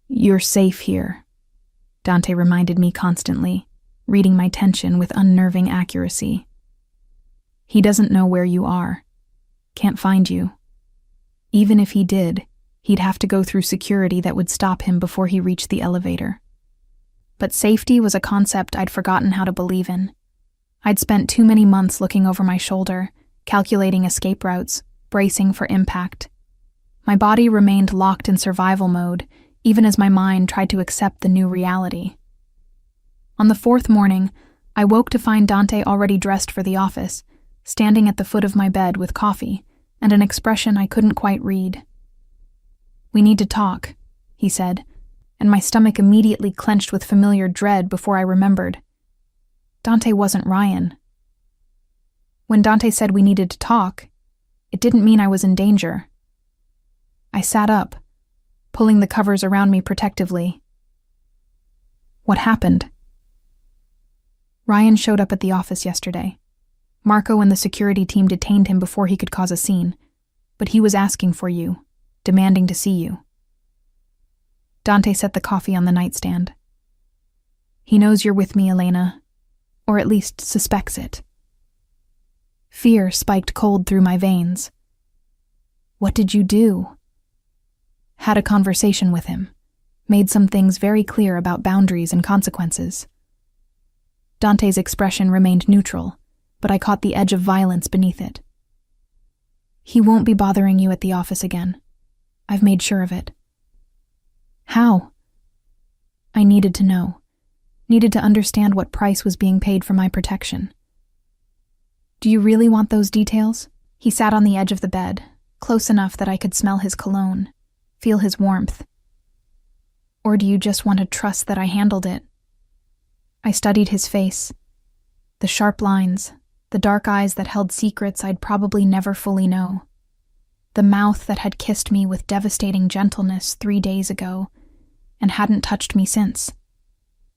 "You're safe here," Dante reminded me constantly, reading my tension with unnerving accuracy. "He doesn't know where you are. Can't find you. Even if he did, he'd have to go through security that would stop him before he reached the elevator." But safety was a concept I'd forgotten how to believe in. I'd spent too many months looking over my shoulder, calculating escape routes, bracing for impact. My body remained locked in survival mode, even as my mind tried to accept the new reality. On the fourth morning, I woke to find Dante already dressed for the office, standing at the foot of my bed with coffee and an expression I couldn't quite read. "We need to talk," he said, and my stomach immediately clenched with familiar dread before I remembered. Dante wasn't Ryan. When Dante said we needed to talk, it didn't mean I was in danger. I sat up, pulling the covers around me protectively. "What happened?" "Ryan showed up at the office yesterday. Marco and the security team detained him before he could cause a scene, but he was asking for you, demanding to see you." Dante set the coffee on the nightstand. "He knows you're with me, Elena, or at least suspects it." Fear spiked cold through my veins. "What did you do?" Had a conversation with him, made some things very clear about boundaries and consequences. Dante's expression remained neutral, but I caught the edge of violence beneath it. "He won't be bothering you at the office again. I've made sure of it." "How?" I needed to know. needed to understand what price was being paid for my protection. Do you really want those details? He sat on the edge of the bed, close enough that I could smell his cologne, feel his warmth. Or do you just want to trust that I handled it? I studied his face. The sharp lines, the dark eyes that held secrets I'd probably never fully know. The mouth that had kissed me with devastating gentleness 3 days ago and hadn't touched me since.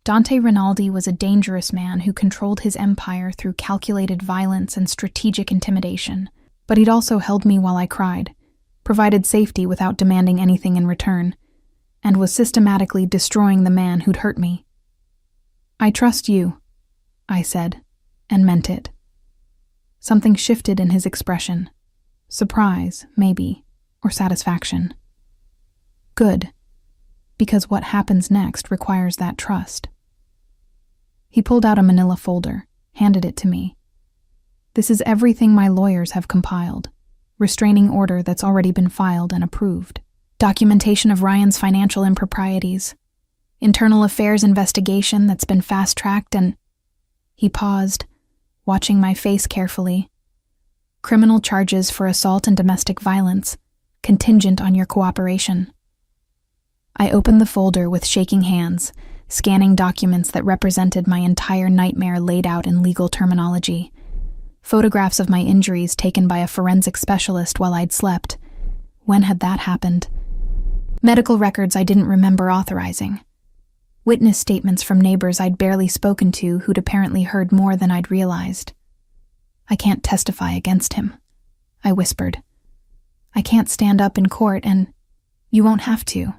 Dante Rinaldi was a dangerous man who controlled his empire through calculated violence and strategic intimidation, but he'd also held me while I cried, provided safety without demanding anything in return, and was systematically destroying the man who'd hurt me. I trust you, I said, and meant it. Something shifted in his expression. Surprise, maybe, or satisfaction. Good, because what happens next requires that trust. He pulled out a manila folder, handed it to me. This is everything my lawyers have compiled. Restraining order that's already been filed and approved. Documentation of Ryan's financial improprieties. Internal affairs investigation that's been fast-tracked and... He paused, watching my face carefully. Criminal charges for assault and domestic violence, contingent on your cooperation. I opened the folder with shaking hands, scanning documents that represented my entire nightmare laid out in legal terminology. Photographs of my injuries taken by a forensic specialist while I'd slept. When had that happened? Medical records I didn't remember authorizing. Witness statements from neighbors I'd barely spoken to who'd apparently heard more than I'd realized. I can't testify against him, I whispered. I can't stand up in court and... You won't have to.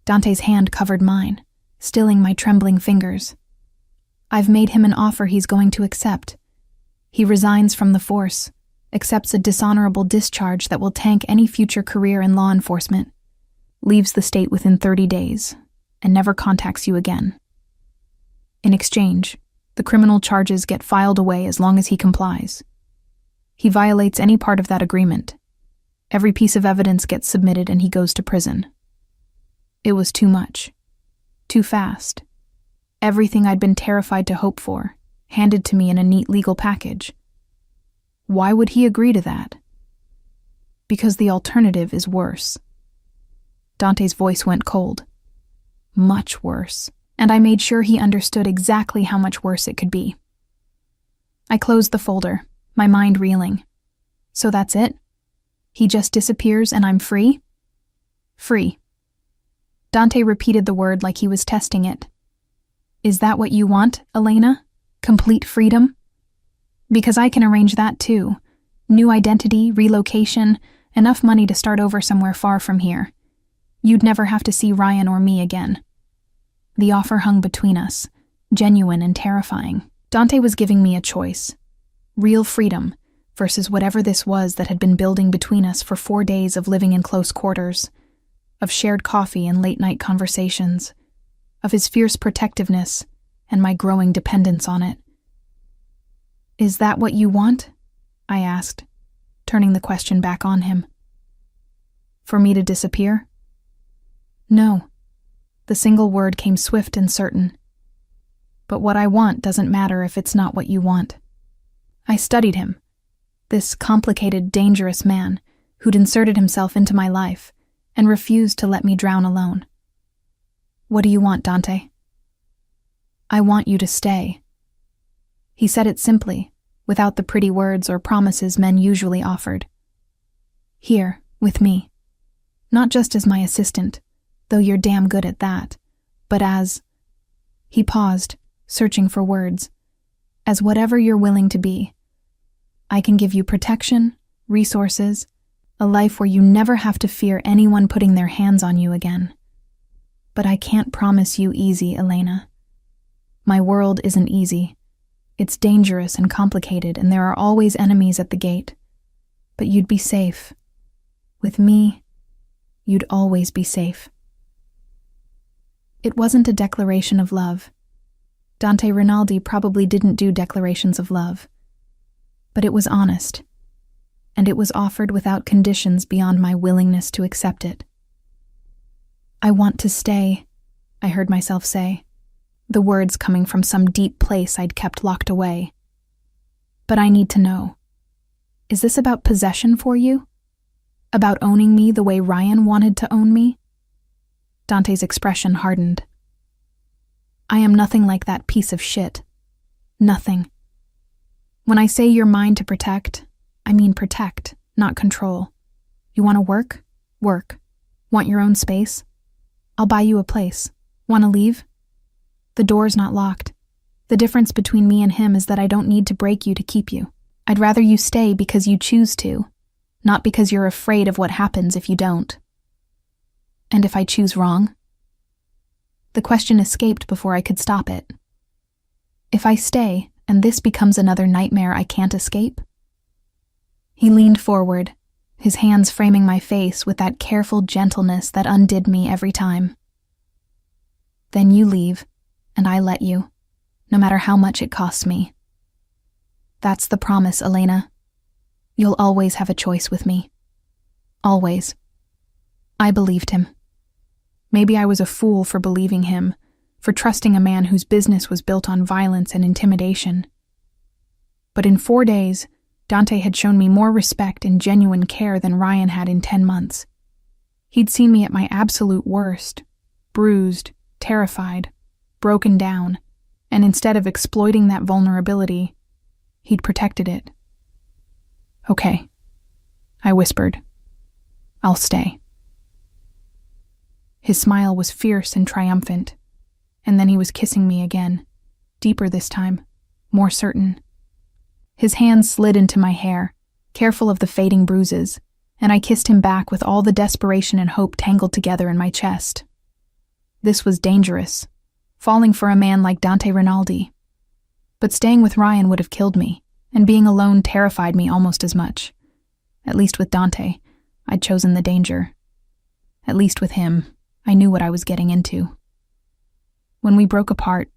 Dante's hand covered mine, stilling my trembling fingers. I've made him an offer he's going to accept. He resigns from the force, accepts a dishonorable discharge that will tank any future career in law enforcement, leaves the state within 30 days, and never contacts you again. In exchange, the criminal charges get filed away as long as he complies. He violates any part of that agreement. Every piece of evidence gets submitted and he goes to prison. It was too much. Too fast. Everything I'd been terrified to hope for, handed to me in a neat legal package. Why would he agree to that? Because the alternative is worse. Dante's voice went cold. Much worse, and I made sure he understood exactly how much worse it could be. I closed the folder, my mind reeling. So that's it? He just disappears and I'm free? Free. Dante repeated the word like he was testing it. Is that what you want, Elena? Complete freedom? Because I can arrange that too. New identity, relocation, enough money to start over somewhere far from here. You'd never have to see Ryan or me again. The offer hung between us, genuine and terrifying. Dante was giving me a choice. Real freedom versus whatever this was that had been building between us for 4 days of living in close quarters, of shared coffee and late-night conversations, of his fierce protectiveness and my growing dependence on it. Is that what you want? I asked, turning the question back on him. For me to disappear? No. The single word came swift and certain. But what I want doesn't matter if it's not what you want. I studied him, this complicated, dangerous man who'd inserted himself into my life and refused to let me drown alone. What do you want, Dante? I want you to stay. He said it simply, without the pretty words or promises men usually offered. Here, with me. Not just as my assistant, though you're damn good at that, but as... He paused, searching for words. As whatever you're willing to be. I can give you protection, resources, a life where you never have to fear anyone putting their hands on you again. But I can't promise you easy, Elena. My world isn't easy. It's dangerous and complicated, and there are always enemies at the gate. But you'd be safe. With me, you'd always be safe. It wasn't a declaration of love. Dante Rinaldi probably didn't do declarations of love. But it was honest, and it was offered without conditions beyond my willingness to accept it. I want to stay, I heard myself say. the words coming from some deep place I'd kept locked away. But I need to know. Is this about possession for you? About owning me the way Ryan wanted to own me? Dante's expression hardened. I am nothing like that piece of shit. Nothing. When I say you're mine to protect, I mean protect, not control. You want to work? Work. Want your own space? I'll buy you a place. Want to leave? The door's not locked. The difference between me and him is that I don't need to break you to keep you. I'd rather you stay because you choose to, not because you're afraid of what happens if you don't. And if I choose wrong? The question escaped before I could stop it. If I stay, and this becomes another nightmare I can't escape? He leaned forward, his hands framing my face with that careful gentleness that undid me every time. Then you leave, and I let you, no matter how much it costs me. That's the promise, Elena. You'll always have a choice with me. Always. I believed him. Maybe I was a fool for believing him, for trusting a man whose business was built on violence and intimidation. But in 4 days, Dante had shown me more respect and genuine care than Ryan had in 10 months. He'd seen me at my absolute worst, bruised, terrified, broken down, and instead of exploiting that vulnerability, he'd protected it. Okay, I whispered. I'll stay. His smile was fierce and triumphant, and then he was kissing me again, deeper this time, more certain. His hands slid into my hair, careful of the fading bruises, and I kissed him back with all the desperation and hope tangled together in my chest. This was dangerous, falling for a man like Dante Rinaldi. But staying with Ryan would have killed me, and being alone terrified me almost as much. At least with Dante, I'd chosen the danger. At least with him, I knew what I was getting into. When we broke apart,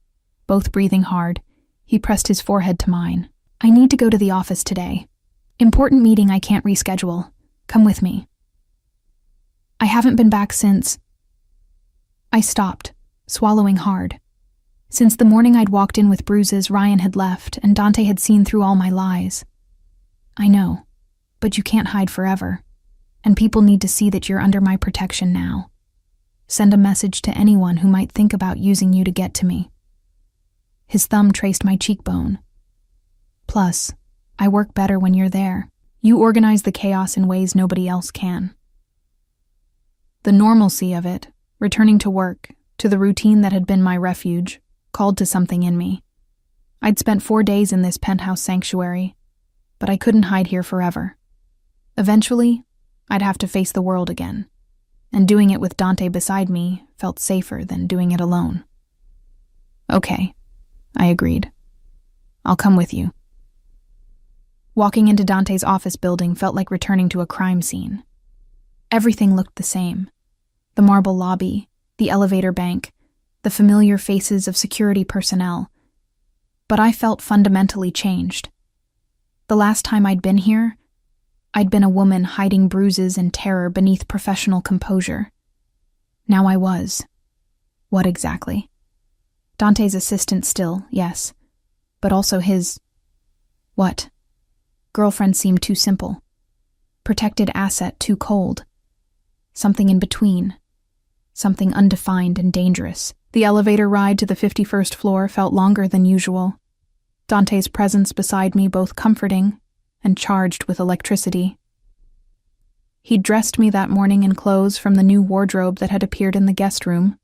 both breathing hard, he pressed his forehead to mine. I need to go to the office today. Important meeting I can't reschedule. Come with me. I haven't been back since... I stopped, swallowing hard. Since the morning I'd walked in with bruises, Ryan had left, and Dante had seen through all my lies. I know, but you can't hide forever, and people need to see that you're under my protection now. Send a message to anyone who might think about using you to get to me. His thumb traced my cheekbone. Plus, I work better when you're there. You organize the chaos in ways nobody else can. The normalcy of it, returning to work, to the routine that had been my refuge, called to something in me. I'd spent 4 days in this penthouse sanctuary, but I couldn't hide here forever. Eventually, I'd have to face the world again, and doing it with Dante beside me felt safer than doing it alone. Okay, I agreed. I'll come with you. Walking into Dante's office building felt like returning to a crime scene. Everything looked the same. The marble lobby, the elevator bank, the familiar faces of security personnel. But I felt fundamentally changed. The last time I'd been here, I'd been a woman hiding bruises and terror beneath professional composure. Now I was. What exactly? Dante's assistant still, yes, but also his... What? Girlfriend seemed too simple. Protected asset too cold. Something in between. Something undefined and dangerous. The elevator ride to the 51st floor felt longer than usual. Dante's presence beside me both comforting and charged with electricity. He'd dressed me that morning in clothes from the new wardrobe that had appeared in the guest room.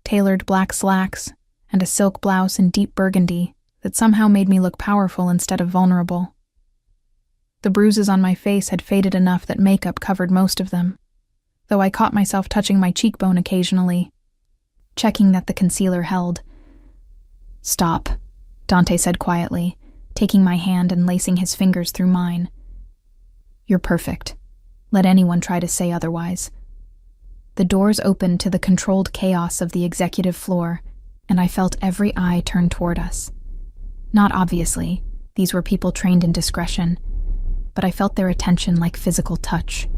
Tailored black slacks and a silk blouse in deep burgundy that somehow made me look powerful instead of vulnerable. The bruises on my face had faded enough that makeup covered most of them, though I caught myself touching my cheekbone occasionally, checking that the concealer held. Stop, Dante said quietly, taking my hand and lacing his fingers through mine. You're perfect. Let anyone try to say otherwise. The doors opened to the controlled chaos of the executive floor, and I felt every eye turn toward us. Not obviously, these were people trained in discretion, but I felt their attention like physical touch.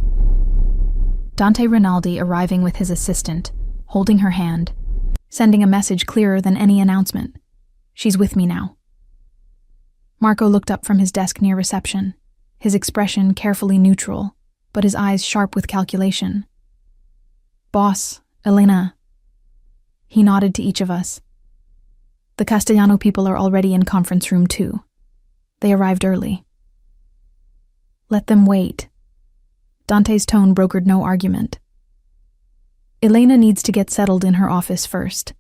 Dante Rinaldi arriving with his assistant, holding her hand, sending a message clearer than any announcement. She's with me now. Marco looked up from his desk near reception, his expression carefully neutral, but his eyes sharp with calculation. Boss, Elena. He nodded to each of us. The Castellano people are already in conference room 2. They arrived early. Let them wait. Dante's tone brokered no argument. Elena needs to get settled in her office first.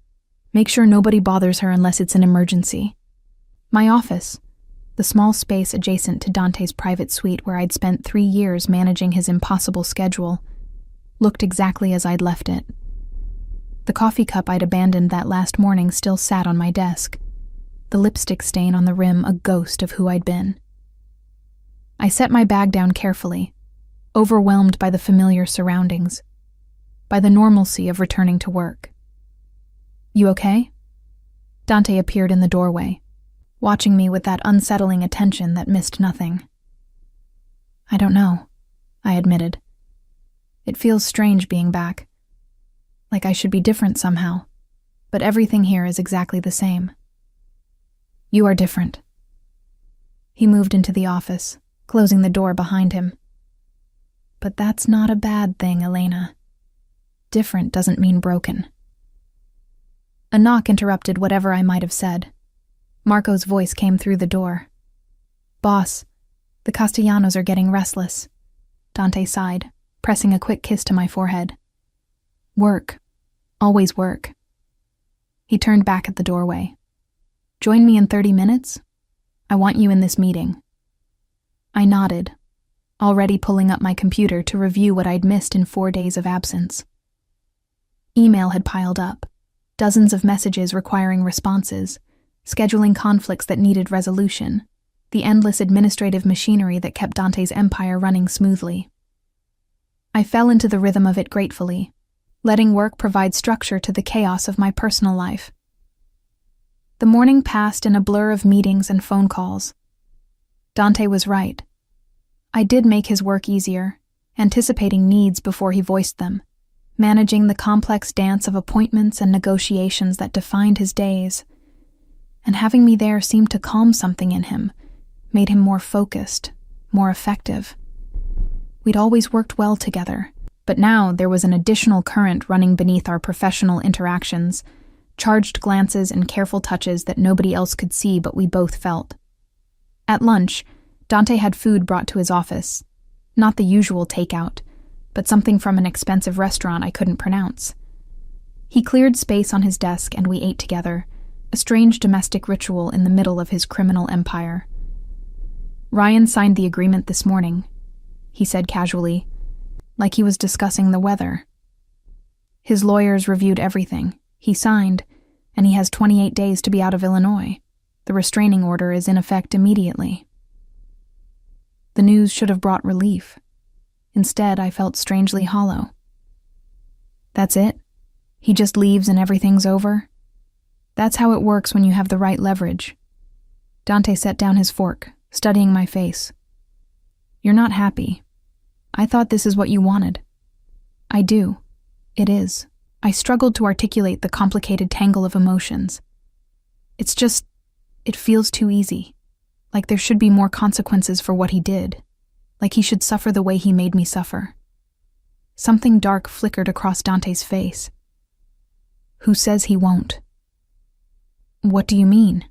Make sure nobody bothers her unless it's an emergency. My office, the small space adjacent to Dante's private suite where I'd spent 3 years managing his impossible schedule, looked exactly as I'd left it. The coffee cup I'd abandoned that last morning still sat on my desk, the lipstick stain on the rim a ghost of who I'd been. I set my bag down carefully, overwhelmed by the familiar surroundings, by the normalcy of returning to work. You okay? Dante appeared in the doorway, watching me with that unsettling attention that missed nothing. I don't know, I admitted. It feels strange being back. Like I should be different somehow, but everything here is exactly the same. You are different. He moved into the office, closing the door behind him. But that's not a bad thing, Elena. Different doesn't mean broken. A knock interrupted whatever I might have said. Marco's voice came through the door. Boss, the Castellanos are getting restless. Dante sighed, pressing a quick kiss to my forehead. Work. Always work. He turned back at the doorway. Join me in 30 minutes? I want you in this meeting. I nodded, already pulling up my computer to review what I'd missed in 4 days of absence. Email had piled up, dozens of messages requiring responses, scheduling conflicts that needed resolution, the endless administrative machinery that kept Dante's empire running smoothly. I fell into the rhythm of it gratefully, letting work provide structure to the chaos of my personal life. The morning passed in a blur of meetings and phone calls. Dante was right. I did make his work easier, anticipating needs before he voiced them, managing the complex dance of appointments and negotiations that defined his days. And having me there seemed to calm something in him, made him more focused, more effective. We'd always worked well together, but now there was an additional current running beneath our professional interactions, charged glances and careful touches that nobody else could see but we both felt. At lunch, Dante had food brought to his office, not the usual takeout, but something from an expensive restaurant I couldn't pronounce. He cleared space on his desk and we ate together, a strange domestic ritual in the middle of his criminal empire. Ryan signed the agreement this morning, he said casually, like he was discussing the weather. His lawyers reviewed everything. He signed, and he has 28 days to be out of Illinois. The restraining order is in effect immediately. The news should have brought relief. Instead, I felt strangely hollow. That's it? He just leaves and everything's over? That's how it works when you have the right leverage. Dante set down his fork, studying my face. You're not happy. I thought this is what you wanted. I do. It is. I struggled to articulate the complicated tangle of emotions. It's just, it feels too easy. Like there should be more consequences for what he did. Like he should suffer the way he made me suffer. Something dark flickered across Dante's face. Who says he won't? What do you mean?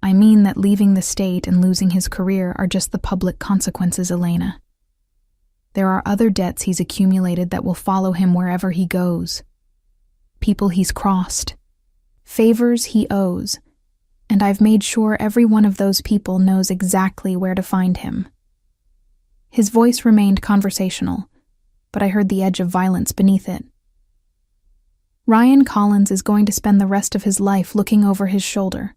I mean that leaving the state and losing his career are just the public consequences, Elena. There are other debts he's accumulated that will follow him wherever he goes. People he's crossed. Favors he owes. And I've made sure every one of those people knows exactly where to find him. His voice remained conversational, but I heard the edge of violence beneath it. Ryan Collins is going to spend the rest of his life looking over his shoulder,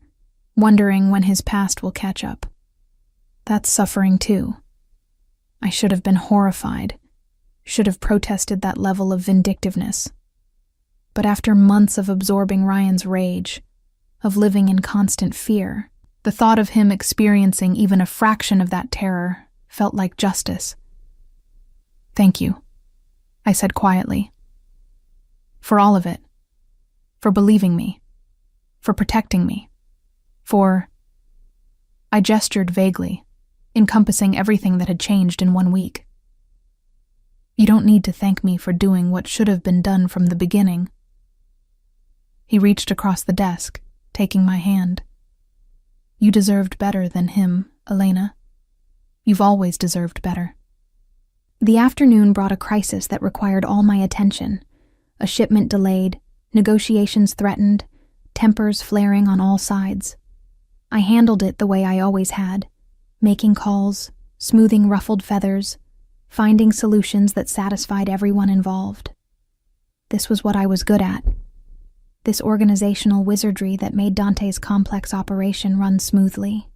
wondering when his past will catch up. That's suffering too. I should have been horrified, should have protested that level of vindictiveness. But after months of absorbing Ryan's rage, of living in constant fear, the thought of him experiencing even a fraction of that terror felt like justice. Thank you, I said quietly. For all of it. for believing me, for protecting me, for... I gestured vaguely, encompassing everything that had changed in 1 week. You don't need to thank me for doing what should have been done from the beginning. He reached across the desk, taking my hand. You deserved better than him, Elena. You've always deserved better. The afternoon brought a crisis that required all my attention. A shipment delayed, negotiations threatened, tempers flaring on all sides. I handled it the way I always had, making calls, smoothing ruffled feathers, finding solutions that satisfied everyone involved. This was what I was good at. This organizational wizardry that made Dante's complex operation run smoothly.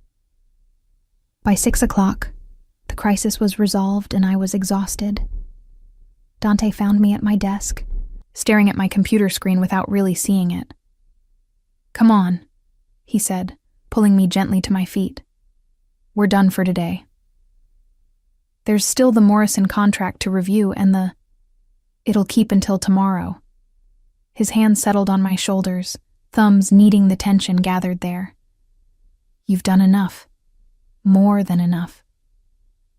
By 6 o'clock, the crisis was resolved and I was exhausted. Dante found me at my desk, staring at my computer screen without really seeing it. Come on, he said, pulling me gently to my feet. We're done for today. There's still the Morrison contract to review and it'll keep until tomorrow. His hand settled on my shoulders, thumbs kneading the tension gathered there. You've done enough. More than enough.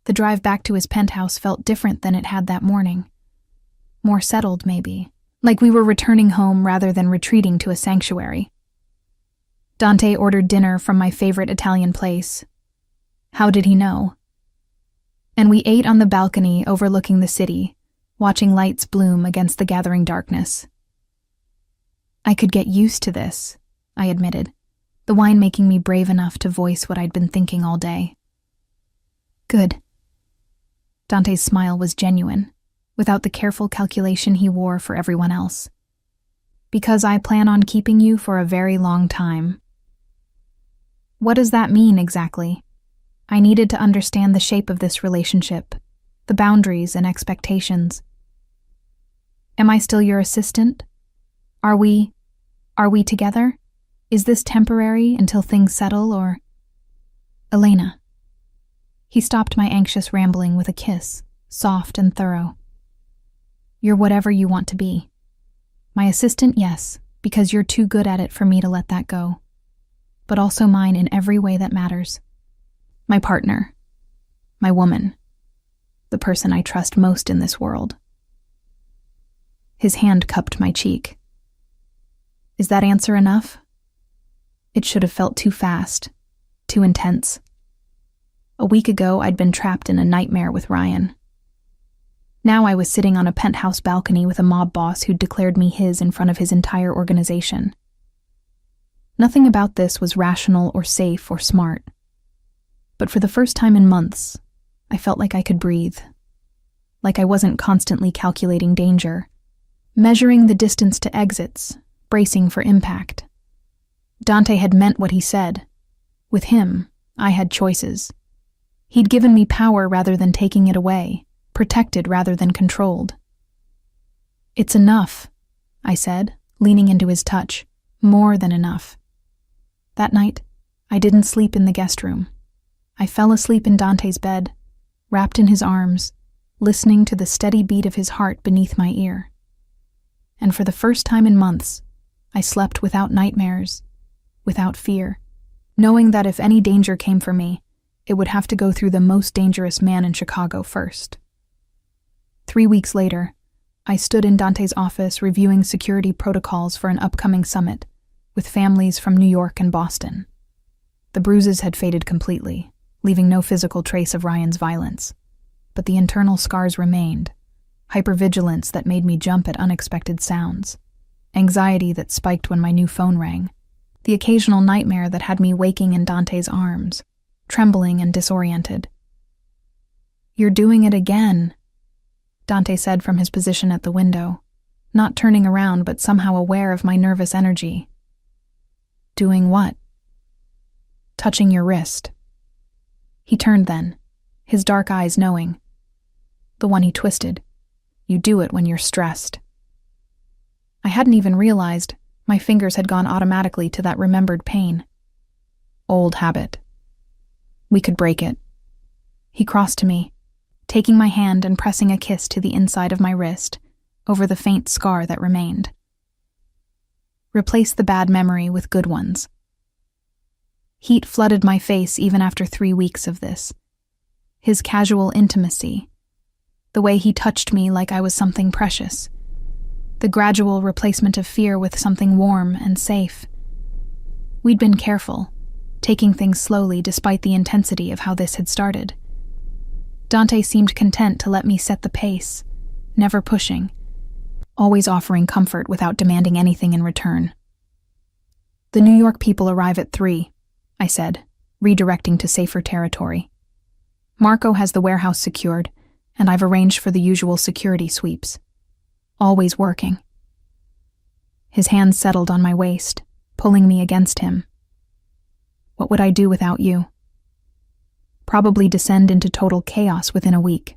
The drive back to his penthouse felt different than it had that morning. More settled, maybe, like we were returning home rather than retreating to a sanctuary. Dante ordered dinner from my favorite Italian place. How did he know? And we ate on the balcony overlooking the city, watching lights bloom against the gathering darkness. I could get used to this, I admitted, the wine making me brave enough to voice what I'd been thinking all day. Good. Dante's smile was genuine, without the careful calculation he wore for everyone else. Because I plan on keeping you for a very long time. What does that mean exactly? I needed to understand the shape of this relationship, the boundaries and expectations. Am I still your assistant? Are we together? Is this temporary until things settle, or... Elena. He stopped my anxious rambling with a kiss, soft and thorough. You're whatever you want to be. My assistant, yes, because you're too good at it for me to let that go. But also mine in every way that matters. My partner. My woman. The person I trust most in this world. His hand cupped my cheek. Is that answer enough? It should have felt too fast, too intense. A week ago, I'd been trapped in a nightmare with Ryan. Now I was sitting on a penthouse balcony with a mob boss who'd declared me his in front of his entire organization. Nothing about this was rational or safe or smart. But for the first time in months, I felt like I could breathe. Like I wasn't constantly calculating danger, measuring the distance to exits, bracing for impact. Dante had meant what he said. With him, I had choices. He'd given me power rather than taking it away, protected rather than controlled. It's enough, I said, leaning into his touch. More than enough. That night, I didn't sleep in the guest room. I fell asleep in Dante's bed, wrapped in his arms, listening to the steady beat of his heart beneath my ear. And for the first time in months, I slept without nightmares, without fear, knowing that if any danger came for me, it would have to go through the most dangerous man in Chicago first. 3 weeks later, I stood in Dante's office reviewing security protocols for an upcoming summit, with families from New York and Boston. The bruises had faded completely, leaving no physical trace of Ryan's violence. But the internal scars remained, hypervigilance that made me jump at unexpected sounds, anxiety that spiked when my new phone rang, the occasional nightmare that had me waking in Dante's arms, trembling and disoriented. You're doing it again, Dante said from his position at the window, not turning around but somehow aware of my nervous energy. Doing what? Touching your wrist. He turned then, his dark eyes knowing. The one he twisted. You do it when you're stressed. I hadn't even realized my fingers had gone automatically to that remembered pain. Old habit. We could break it. He crossed to me, taking my hand and pressing a kiss to the inside of my wrist, over the faint scar that remained. replace the bad memory with good ones. Heat flooded my face even after 3 weeks of this. His casual intimacy, the way he touched me like I was something precious, the gradual replacement of fear with something warm and safe. We'd been careful, taking things slowly despite the intensity of how this had started. Dante seemed content to let me set the pace, never pushing, always offering comfort without demanding anything in return. "The New York people arrive at 3, I said, redirecting to safer territory. "Marco has the warehouse secured, and I've arranged for the usual security sweeps. Always working." His hand settled on my waist, pulling me against him. "What would I do without you?" "Probably descend into total chaos within a week."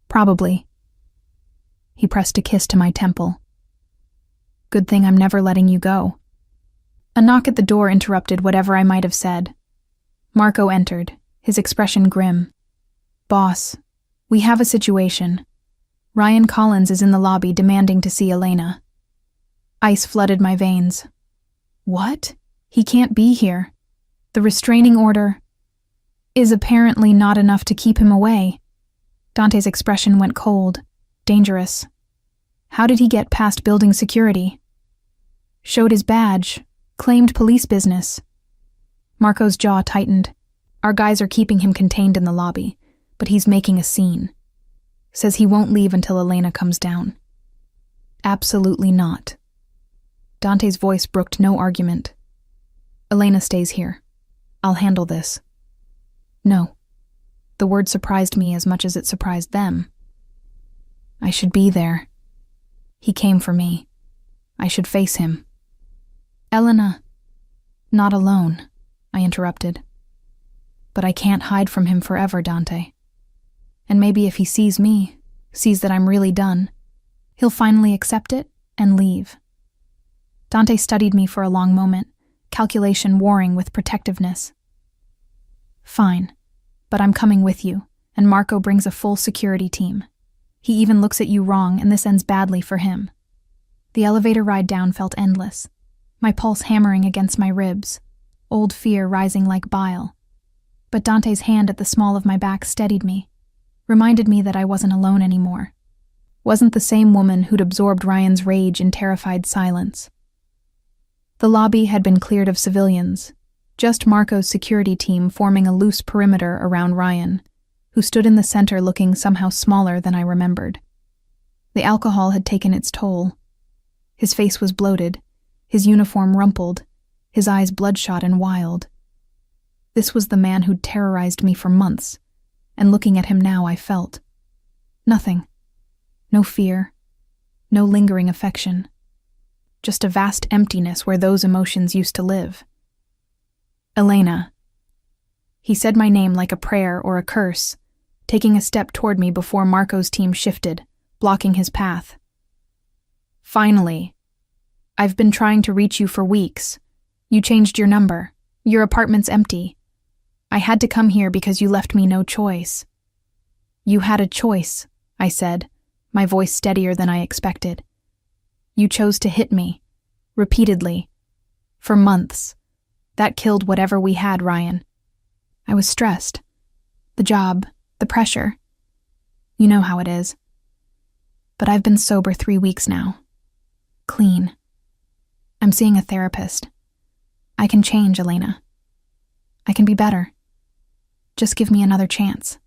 "Probably." He pressed a kiss to my temple. "Good thing I'm never letting you go." A knock at the door interrupted whatever I might have said. Marco entered, his expression grim. "Boss, we have a situation. Ryan Collins is in the lobby demanding to see Elena." Ice flooded my veins. "What? He can't be here. The restraining order is apparently not enough to keep him away." Dante's expression went cold, dangerous. "How did he get past building security?" "Showed his badge, claimed police business." Marco's jaw tightened. "Our guys are keeping him contained in the lobby, but he's making a scene. Says he won't leave until Elena comes down." "Absolutely not." Dante's voice brooked no argument. "Elena stays here. I'll handle this." "No." The word surprised me as much as it surprised them. "I should be there. He came for me. I should face him." "Elena." "Not alone," I interrupted. "But I can't hide from him forever, Dante. And maybe if he sees me, sees that I'm really done, he'll finally accept it and leave." Dante studied me for a long moment, calculation warring with protectiveness. "Fine, but I'm coming with you, and Marco brings a full security team. He even looks at you wrong, and this ends badly for him." The elevator ride down felt endless, my pulse hammering against my ribs, old fear rising like bile. But Dante's hand at the small of my back steadied me, reminded me that I wasn't alone anymore. Wasn't the same woman who'd absorbed Ryan's rage in terrified silence. The lobby had been cleared of civilians, just Marco's security team forming a loose perimeter around Ryan, who stood in the center looking somehow smaller than I remembered. The alcohol had taken its toll. His face was bloated, his uniform rumpled, his eyes bloodshot and wild. This was the man who'd terrorized me for months, and looking at him now I felt nothing. No fear, no lingering affection. Just a vast emptiness where those emotions used to live. "Elena." He said my name like a prayer or a curse, taking a step toward me before Marco's team shifted, blocking his path. "Finally. I've been trying to reach you for weeks. You changed your number. Your apartment's empty. I had to come here because you left me no choice." "You had a choice," I said, my voice steadier than I expected. "You chose to hit me. Repeatedly. For months. That killed whatever we had, Ryan." I was stressed. The job, the pressure. You know how it is. But I've been sober 3 weeks now. Clean. I'm seeing a therapist. I can change, Elena. I can be better. Just give me another chance.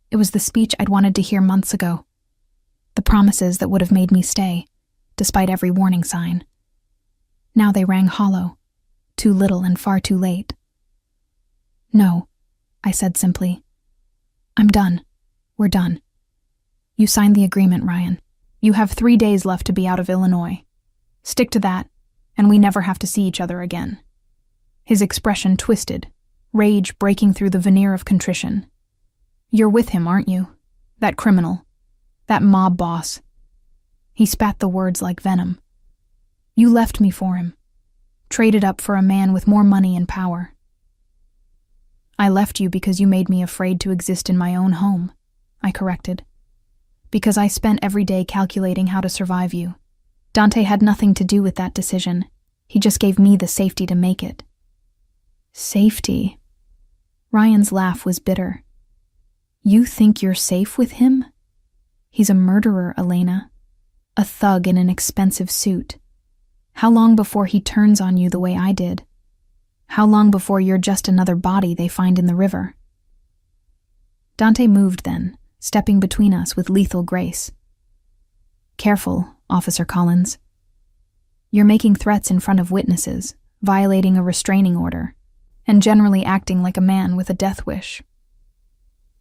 It was the speech I'd wanted to hear months ago. The promises that would have made me stay, despite every warning sign. Now they rang hollow, too little and far too late. "No," I said simply. "I'm done. We're done. You signed the agreement, Ryan. You have 3 days left to be out of Illinois. Stick to that, and we never have to see each other again." His expression twisted, rage breaking through the veneer of contrition. "You're with him, aren't you? That criminal. That mob boss." He spat the words like venom. "You left me for him. Traded up for a man with more money and power." "I left you because you made me afraid to exist in my own home," I corrected. "Because I spent every day calculating how to survive you. Dante had nothing to do with that decision. He just gave me the safety to make it. Safety? Ryan's laugh was bitter. You think you're safe with him? He's a murderer, Elena. A thug in an expensive suit. How long before he turns on you the way I did? How long before you're just another body they find in the river? Dante moved then, stepping between us with lethal grace. Careful, Officer Collins. You're making threats in front of witnesses, violating a restraining order, and generally acting like a man with a death wish.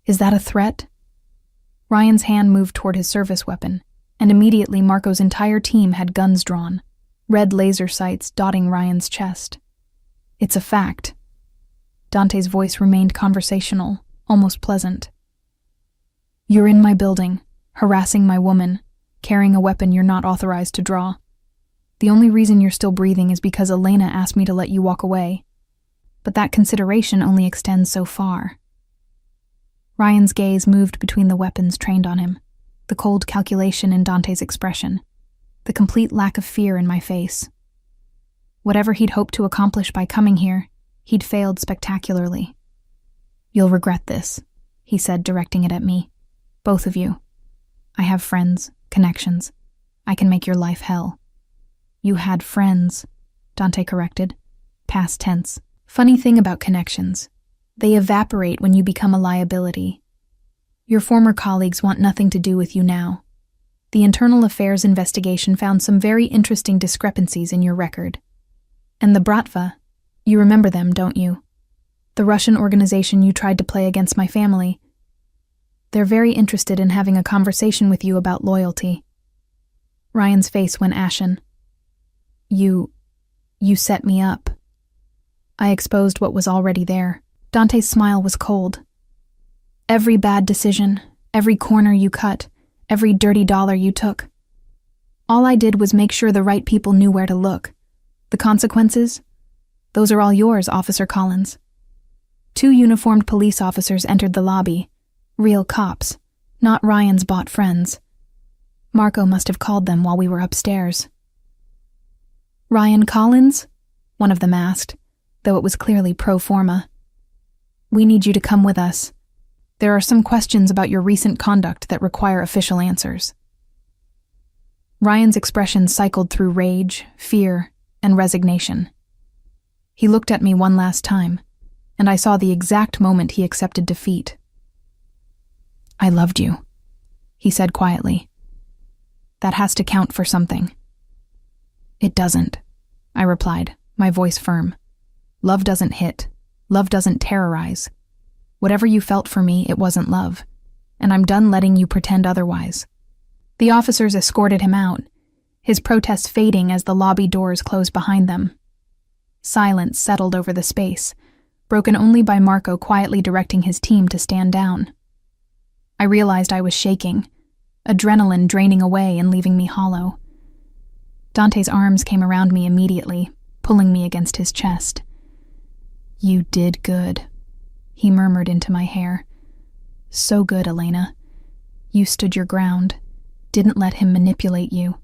Is that a threat? Ryan's hand moved toward his service weapon, and immediately Marco's entire team had guns drawn, red laser sights dotting Ryan's chest. It's a fact. Dante's voice remained conversational, almost pleasant. You're in my building, harassing my woman, carrying a weapon you're not authorized to draw. The only reason you're still breathing is because Elena asked me to let you walk away. But that consideration only extends so far. Ryan's gaze moved between the weapons trained on him, the cold calculation in Dante's expression, the complete lack of fear in my face. Whatever he'd hoped to accomplish by coming here, he'd failed spectacularly. You'll regret this, he said, directing it at me. Both of you. I have friends, connections. I can make your life hell. You had friends, Dante corrected. Past tense. Funny thing about connections. They evaporate when you become a liability. Your former colleagues want nothing to do with you now. The internal affairs investigation found some very interesting discrepancies in your record. And the Bratva, you remember them, don't you? The Russian organization you tried to play against my family. They're very interested in having a conversation with you about loyalty. Ryan's face went ashen. You set me up. I exposed what was already there. Dante's smile was cold. Every bad decision, every corner you cut, every dirty dollar you took. All I did was make sure the right people knew where to look. The consequences? Those are all yours, Officer Collins. 2 uniformed police officers entered the lobby. Real cops, not Ryan's bought friends. Marco must have called them while we were upstairs. Ryan Collins? One of them asked, though it was clearly pro forma. We need you to come with us. There are some questions about your recent conduct that require official answers. Ryan's expression cycled through rage, fear, and resignation. He looked at me one last time, and I saw the exact moment he accepted defeat. I loved you, he said quietly. That has to count for something. It doesn't, I replied, my voice firm. Love doesn't hit. Love doesn't terrorize. Whatever you felt for me, it wasn't love, and I'm done letting you pretend otherwise. The officers escorted him out, his protest fading as the lobby doors closed behind them. Silence settled over the space, broken only by Marco quietly directing his team to stand down. I realized I was shaking, adrenaline draining away and leaving me hollow. Dante's arms came around me immediately, pulling me against his chest. You did good, he murmured into my hair. So good, Elena. You stood your ground, didn't let him manipulate you.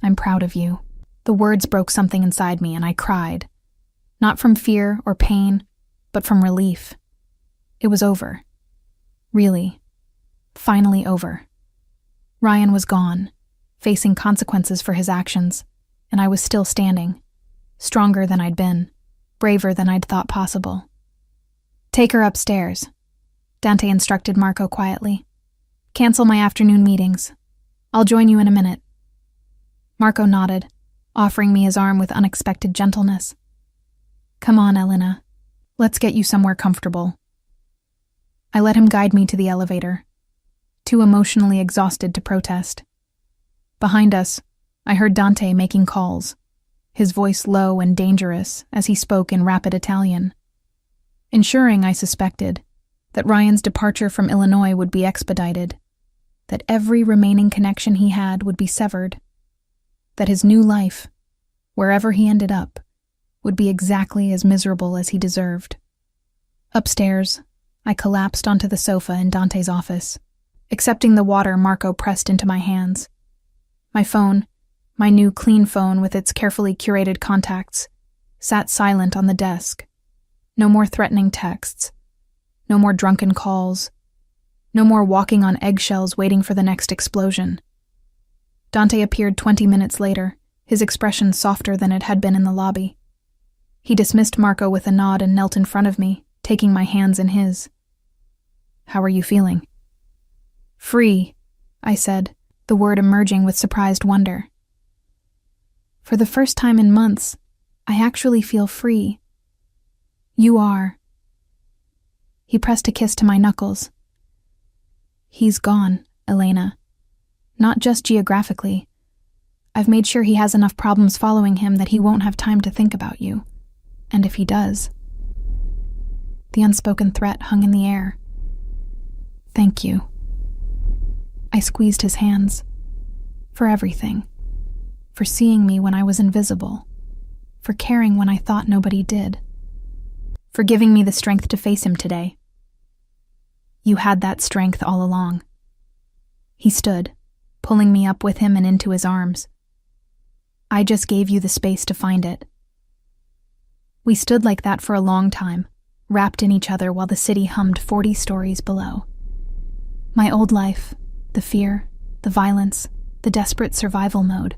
I'm proud of you. The words broke something inside me and I cried. Not from fear or pain, but from relief. It was over. Really. Finally over. Ryan was gone, facing consequences for his actions, and I was still standing, stronger than I'd been, braver than I'd thought possible. Take her upstairs, Dante instructed Marco quietly. Cancel my afternoon meetings. I'll join you in a minute. Marco nodded, offering me his arm with unexpected gentleness. Come on, Elena. Let's get you somewhere comfortable. I let him guide me to the elevator, too emotionally exhausted to protest. Behind us, I heard Dante making calls, his voice low and dangerous as he spoke in rapid Italian, ensuring, I suspected, that Ryan's departure from Illinois would be expedited, that every remaining connection he had would be severed, that his new life, wherever he ended up, would be exactly as miserable as he deserved. Upstairs, I collapsed onto the sofa in Dante's office, accepting the water Marco pressed into my hands. My phone, My new clean phone with its carefully curated contacts sat silent on the desk. No more threatening texts. No more drunken calls. No more walking on eggshells waiting for the next explosion. Dante appeared 20 minutes later, his expression softer than it had been in the lobby. He dismissed Marco with a nod and knelt in front of me, taking my hands in his. "How are you feeling?" "Free," I said, the word emerging with surprised wonder. "For the first time in months, I actually feel free. You are." He pressed a kiss to my knuckles. "He's gone, Elena. Not just geographically. I've made sure he has enough problems following him that he won't have time to think about you. And if he does..." The unspoken threat hung in the air. "Thank you." I squeezed his hands. For everything. For seeing me when I was invisible. For caring when I thought nobody did. For giving me the strength to face him today. "You had that strength all along." He stood, pulling me up with him and into his arms. "I just gave you the space to find it." We stood like that for a long time, wrapped in each other while the city hummed 40 stories below. My old life, the fear, the violence, the desperate survival mode,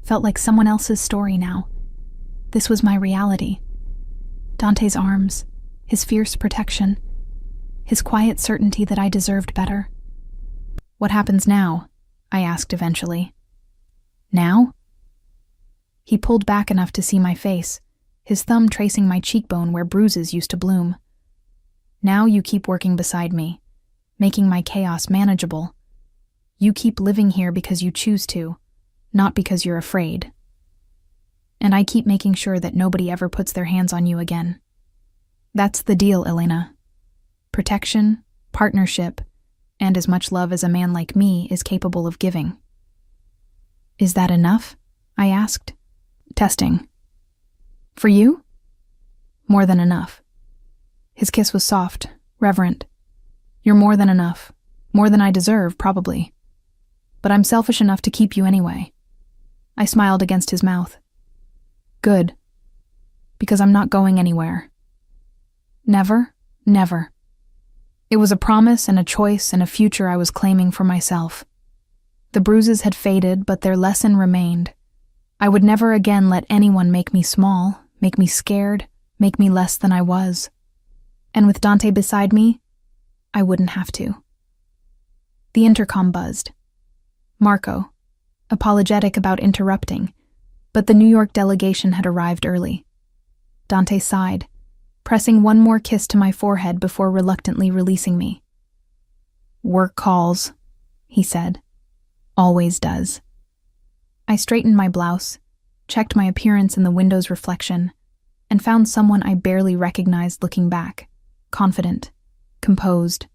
felt like someone else's story now. This was my reality. Dante's arms, his fierce protection, his quiet certainty that I deserved better. "What happens now?" I asked eventually. "Now?" He pulled back enough to see my face, his thumb tracing my cheekbone where bruises used to bloom. "Now you keep working beside me, making my chaos manageable. You keep living here because you choose to, not because you're afraid. And I keep making sure that nobody ever puts their hands on you again. That's the deal, Elena. Protection, partnership, and as much love as a man like me is capable of giving." "Is that enough?" I asked. Testing. "For you?" "More than enough." His kiss was soft, reverent. "You're more than enough. More than I deserve, probably. But I'm selfish enough to keep you anyway." I smiled against his mouth. "Good. Because I'm not going anywhere." Never, never. It was a promise and a choice and a future I was claiming for myself. The bruises had faded, but their lesson remained. I would never again let anyone make me small, make me scared, make me less than I was. And with Dante beside me, I wouldn't have to. The intercom buzzed. Marco, apologetic about interrupting, but the New York delegation had arrived early. Dante sighed, pressing one more kiss to my forehead before reluctantly releasing me. "Work calls," he said. "Always does." I straightened my blouse, checked my appearance in the window's reflection, and found someone I barely recognized looking back, confident, composed,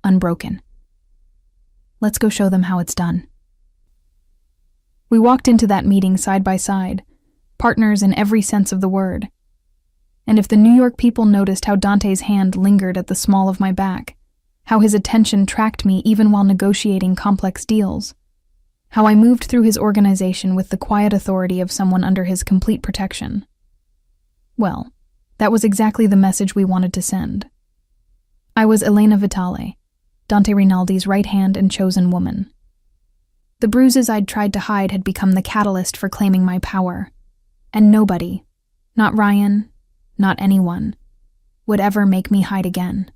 unbroken. "Let's go show them how it's done." We walked into that meeting side by side, partners in every sense of the word. And if the New York people noticed how Dante's hand lingered at the small of my back, how his attention tracked me even while negotiating complex deals, how I moved through his organization with the quiet authority of someone under his complete protection, well, that was exactly the message we wanted to send. I was Elena Vitale, Dante Rinaldi's right hand and chosen woman. The bruises I'd tried to hide had become the catalyst for claiming my power, and nobody, not Ryan, not anyone, would ever make me hide again.